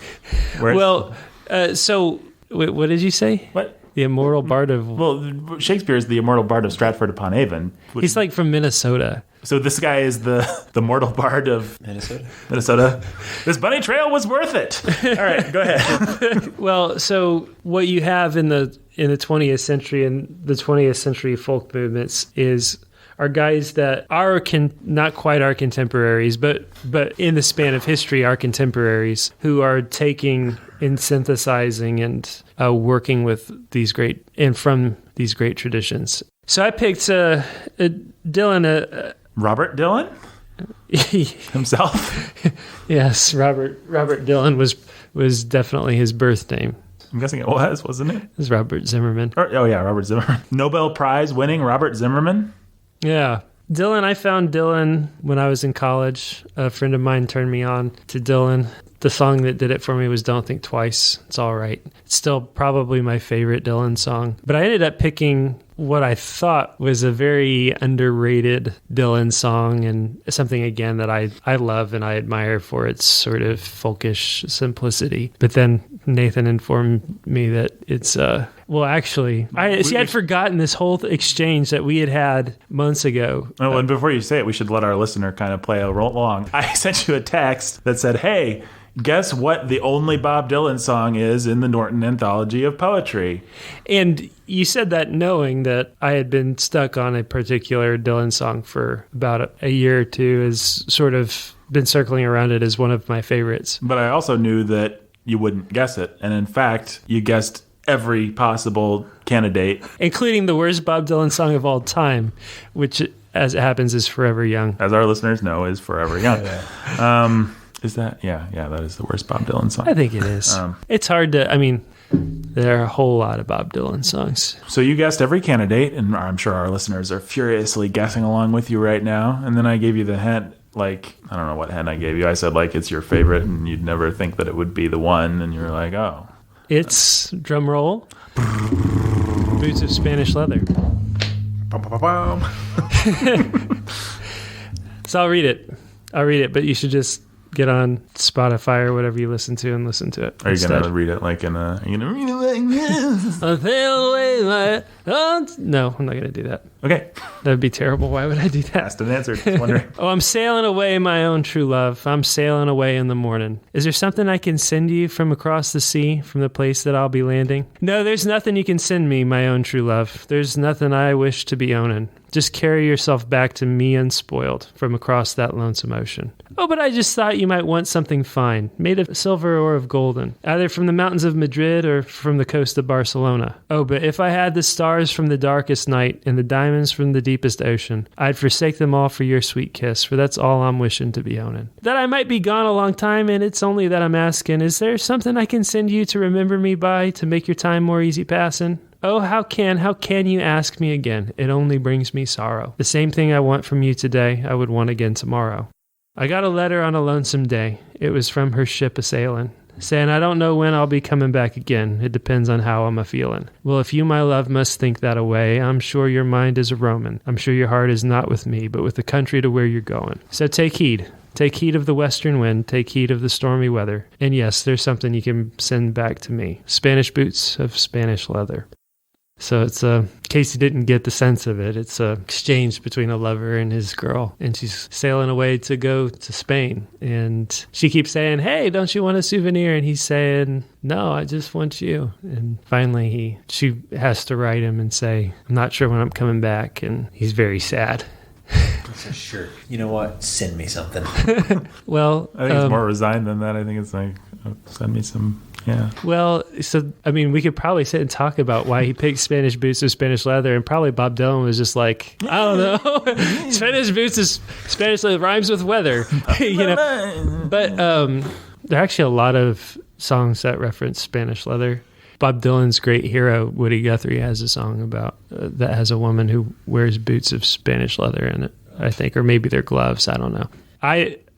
So, wait, what did you say? What? The immortal bard of... Well, Shakespeare is the immortal bard of Stratford-upon-Avon. He's like from Minnesota. So this guy is the mortal bard of... Minnesota. This bunny trail was worth it. All right, go ahead. Well, so what you have in the 20th century and the 20th century folk movements are guys that are not quite our contemporaries, but in the span of history, our contemporaries who are taking and synthesizing and working with these great and from these great traditions. So I picked Dylan. Robert Dylan himself. Yes, Robert Dylan was definitely his birth name. I'm guessing it wasn't it? It was Robert Zimmerman. Robert Zimmerman. Nobel Prize winning Robert Zimmerman. Yeah. Dylan, I found Dylan when I was in college. A friend of mine turned me on to Dylan. The song that did it for me was Don't Think Twice. It's all right. It's still probably my favorite Dylan song. But I ended up picking what I thought was a very underrated Dylan song, and something, again, that I love and I admire for its sort of folkish simplicity. But then Nathan informed me that it's... I'd forgotten this whole exchange that we had months ago. Oh, and before you say it, we should let our listener kind of play along. I sent you a text that said, hey, guess what the only Bob Dylan song is in the Norton Anthology of Poetry? And you said that knowing that I had been stuck on a particular Dylan song for about a year or two, has sort of been circling around it as one of my favorites. But I also knew that you wouldn't guess it. And in fact, you guessed every possible candidate, including the worst Bob Dylan song of all time, which, as it happens, is Forever Young. As our listeners know, is Forever Young. Is that? Yeah, that is the worst Bob Dylan song. I think it is. It's hard to, there are a whole lot of Bob Dylan songs. So you guessed every candidate, and I'm sure our listeners are furiously guessing along with you right now. And then I gave you the hint, I don't know what hint I gave you. I said, it's your favorite, and you'd never think that it would be the one. And you were like, oh. It's, drum roll, Boots of Spanish Leather. So I'll read it, but you should just get on Spotify or whatever you listen to and listen to it. Are you going to read it like are you going to read it like this? No, I'm not going to do that. Okay. That'd be terrible. Why would I do that? Asked and answered. Just wondering. Oh, I'm sailing away, my own true love. I'm sailing away in the morning. Is there something I can send you from across the sea, from the place that I'll be landing? No, there's nothing you can send me, my own true love. There's nothing I wish to be owning. Just carry yourself back to me unspoiled from across that lonesome ocean. Oh, but I just thought you might want something fine, made of silver or of golden, either from the mountains of Madrid or from the coast of Barcelona. Oh, but if I had the stars from the darkest night and the diamonds from the deepest ocean, I'd forsake them all for your sweet kiss, for that's all I'm wishing to be owning. That I might be gone a long time, and it's only that I'm asking, is there something I can send you to remember me by, to make your time more easy passing? Oh, how can you ask me again? It only brings me sorrow. The same thing I want from you today, I would want again tomorrow. I got a letter on a lonesome day. It was from her ship a-sailing, saying, I don't know when I'll be coming back again. It depends on how I'm a-feeling. Well, if you, my love, must think that away, I'm sure your mind is a roaming. I'm sure your heart is not with me, but with the country to where you're going. So take heed. Take heed of the western wind, take heed of the stormy weather. And yes, there's something you can send back to me. Spanish boots of Spanish leather. So it's in case you didn't get the sense of it, it's an exchange between a lover and his girl. And she's sailing away to go to Spain. And she keeps saying, hey, don't you want a souvenir? And he's saying, no, I just want you. And finally she has to write him and say, I'm not sure when I'm coming back. And he's very sad. So sure. You know what? Send me something. Well, I think it's more resigned than that. I think it's like, send me some Yeah. Well, so, I mean, we could probably sit and talk about why he picked Spanish boots or Spanish leather, and probably Bob Dylan was just like, I don't know, Spanish boots is Spanish leather rhymes with weather, But there are actually a lot of songs that reference Spanish leather. Bob Dylan's great hero, Woody Guthrie, has a song about that has a woman who wears boots of Spanish leather in it, I think, or maybe they're gloves. I don't know.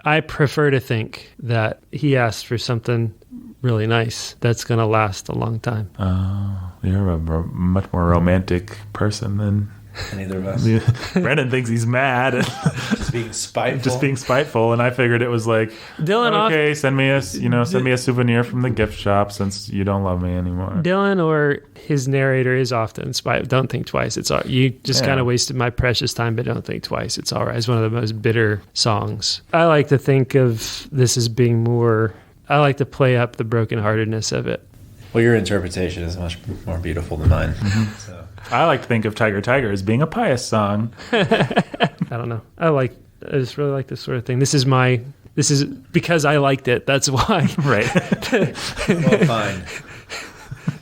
I prefer to think that he asked for something really nice that's going to last a long time. Oh, you're a much more romantic person than neither of us. Brendan thinks he's mad. Just being spiteful. And I figured it was like, Dylan, okay, send me a souvenir from the gift shop since you don't love me anymore. Dylan or his narrator is often spiteful. Don't think twice. It's all, you just kind of wasted my precious time, but don't think twice. It's all right. It's one of the most bitter songs. I like to think of this as being more, I like to play up the brokenheartedness of it. Well, your interpretation is much more beautiful than mine. Mm-hmm. So. I like to think of Tiger Tiger as being a pious song. I don't know. I just really like this sort of thing. This is because I liked it. That's why. Right. Well, fine.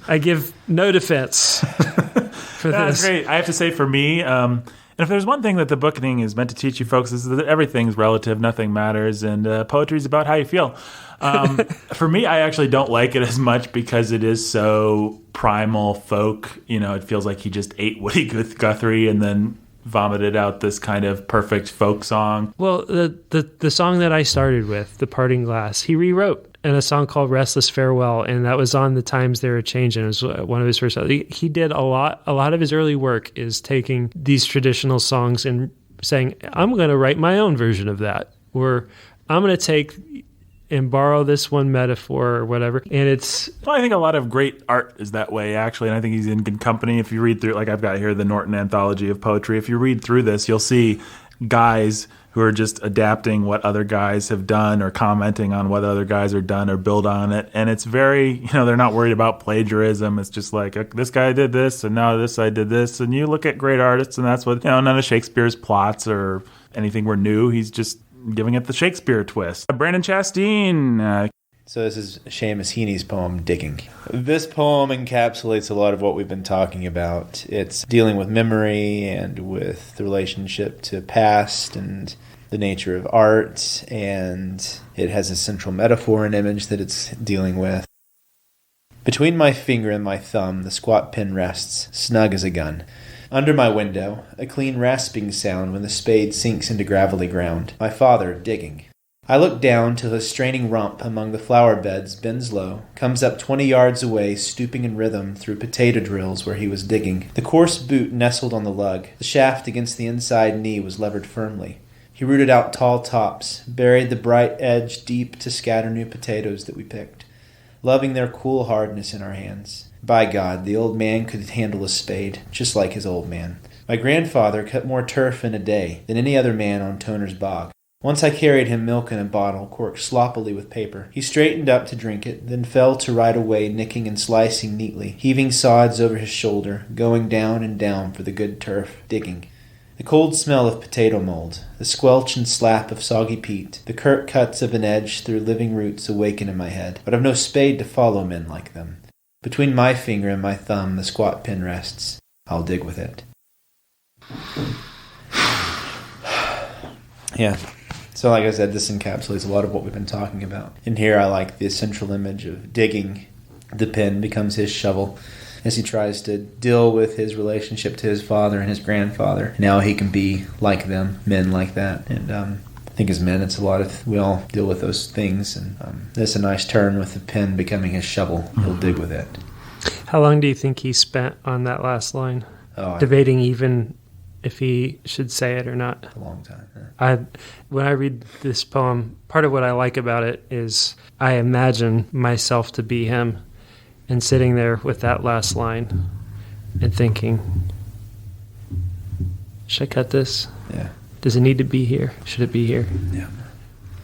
I give no defense for this. That's great. I have to say for me, and if there's one thing that the Bookening is meant to teach you folks is that everything's relative, nothing matters, and poetry is about how you feel. For me, I actually don't like it as much because it is so primal folk. It feels like he just ate Woody Guthrie and then vomited out this kind of perfect folk song. Well, the song that I started with, The Parting Glass, he rewrote in a song called Restless Farewell, and that was on the Times They Were Changing. It was one of his first. He did a lot of his early work is taking these traditional songs and saying, I'm going to write my own version of that, or I'm going to take and borrow this one metaphor or whatever. And it's... Well, I think a lot of great art is that way, actually. And I think he's in good company. If you read through, like I've got here, the Norton Anthology of Poetry. If you read through this, you'll see guys who are just adapting what other guys have done or commenting on what other guys are done or build on it. And it's very, they're not worried about plagiarism. It's just like, this guy did this, and now this guy did this. And you look at great artists, and that's what, none of Shakespeare's plots or anything were new. He's just giving it the Shakespeare twist. Brandon Chastain. So this is Seamus Heaney's poem, Digging. This poem encapsulates a lot of what we've been talking about. It's dealing with memory and with the relationship to past and the nature of art, and it has a central metaphor and image that it's dealing with. Between my finger and my thumb, the squat pen rests, snug as a gun. Under my window, a clean rasping sound when the spade sinks into gravelly ground. My father, digging. I look down till his straining rump among the flower beds bends low, comes up 20 yards away, stooping in rhythm through potato drills where he was digging. The coarse boot nestled on the lug. The shaft against the inside knee was levered firmly. He rooted out tall tops, buried the bright edge deep to scatter new potatoes that we picked, loving their cool hardness in our hands. By God, the old man could handle a spade, just like his old man. My grandfather cut more turf in a day than any other man on Toner's bog. Once I carried him milk in a bottle, corked sloppily with paper. He straightened up to drink it, then fell to right away, nicking and slicing neatly, heaving sods over his shoulder, going down and down for the good turf, digging. The cold smell of potato mold, the squelch and slap of soggy peat, the curt cuts of an edge through living roots awaken in my head. But I've no spade to follow men like them. Between my finger and my thumb the squat pen rests. I'll dig with it. Yeah. So like I said, this encapsulates a lot of what we've been talking about. In here I like the central image of digging. The pen becomes his shovel as he tries to deal with his relationship to his father and his grandfather. Now he can be like them, men like that. And I think as men, it's a lot of, we all deal with those things. And there's a nice turn with the pen becoming his shovel. He'll dig with it. How long do you think he spent on that last line? Debating even if he should say it or not. A long time. Yeah. When I read this poem, part of what I like about it is I imagine myself to be him and sitting there with that last line and thinking, should I cut this? Yeah. Does it need to be here? Should it be here? Yeah.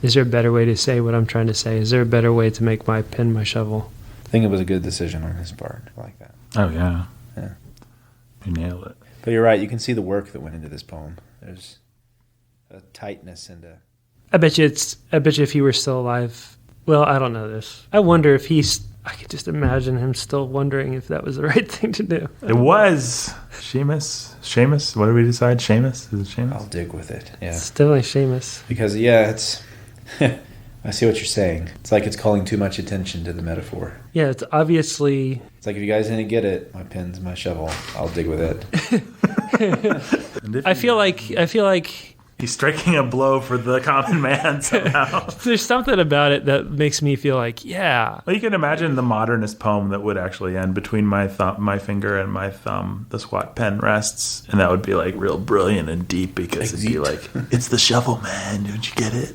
Is there a better way to say what I'm trying to say? Is there a better way to make my pen my shovel? I think it was a good decision on his part. I like that. Oh, yeah. Yeah. You nailed it. But you're right. You can see the work that went into this poem. There's a tightness and a... I bet you if he were still alive... Well, I don't know this. I wonder if I could just imagine him still wondering if that was the right thing to do. It was. Seamus? What did we decide? Seamus? Is it Seamus? I'll dig with it. Yeah. It's definitely Seamus. Because, yeah, it's... I see what you're saying. It's like it's calling too much attention to the metaphor. Yeah, it's obviously... It's like if you guys didn't get it, my pen's my shovel. I'll dig with it. I feel like he's striking a blow for the common man somehow. There's something about it that makes me feel like, yeah. Well, you can imagine the modernist poem that would actually end between my finger and my thumb. The squat pen rests, and that would be like real brilliant and deep because it'd be like, it's the shovel, man. Didn't you get it?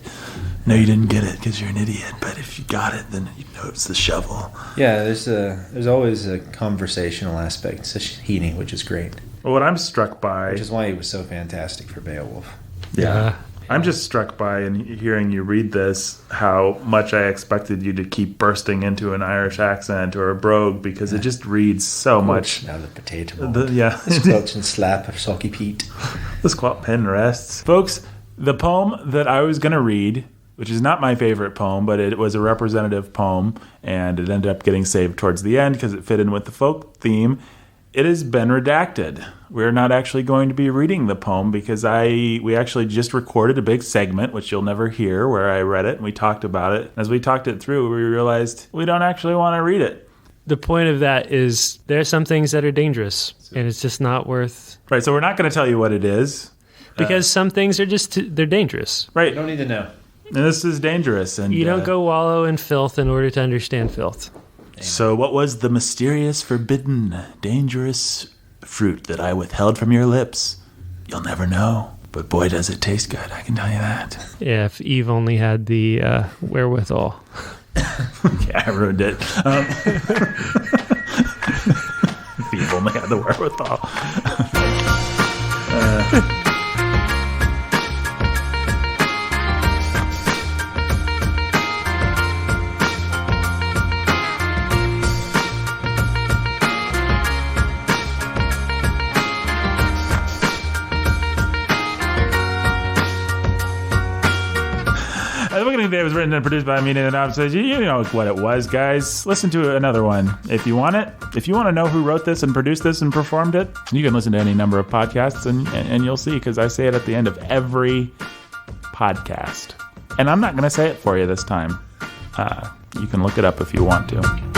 No, you didn't get it because you're an idiot. But if you got it, then you know it's the shovel. Yeah, there's always a conversational aspect to Heaney, which is great. Well, what I'm struck by... Which is why he was so fantastic for Beowulf. Yeah. I'm just struck by, in hearing you read this, how much I expected you to keep bursting into an Irish accent or a brogue, because it just reads so much. Now the potato. Squelch and slap of Socky Pete. The squat pen rests. Folks, the poem that I was going to read, which is not my favorite poem, but it was a representative poem, and it ended up getting saved towards the end because it fit in with the folk theme. It has been redacted. We're not actually going to be reading the poem because we actually just recorded a big segment, which you'll never hear, where I read it and we talked about it. As we talked it through, we realized we don't actually want to read it. The point of that is there are some things that are dangerous, and it's just not worth... Right, so we're not going to tell you what it is. Because some things are they're dangerous. Right. You don't need to know. And this is dangerous. And you don't go wallow in filth in order to understand filth. So what was the mysterious, forbidden, dangerous fruit that I withheld from your lips? You'll never know. But boy, does it taste good, I can tell you that. Yeah, if Eve only had the wherewithal. Yeah, I ruined it. If Eve only had the wherewithal. The Bookening Today was written and produced by me, Nathan Dobbs. You know what it was, guys. Listen to another one if you want it. If you want to know who wrote this and produced this and performed it, you can listen to any number of podcasts and you'll see, because I say it at the end of every podcast. And I'm not going to say it for you this time. You can look it up if you want to.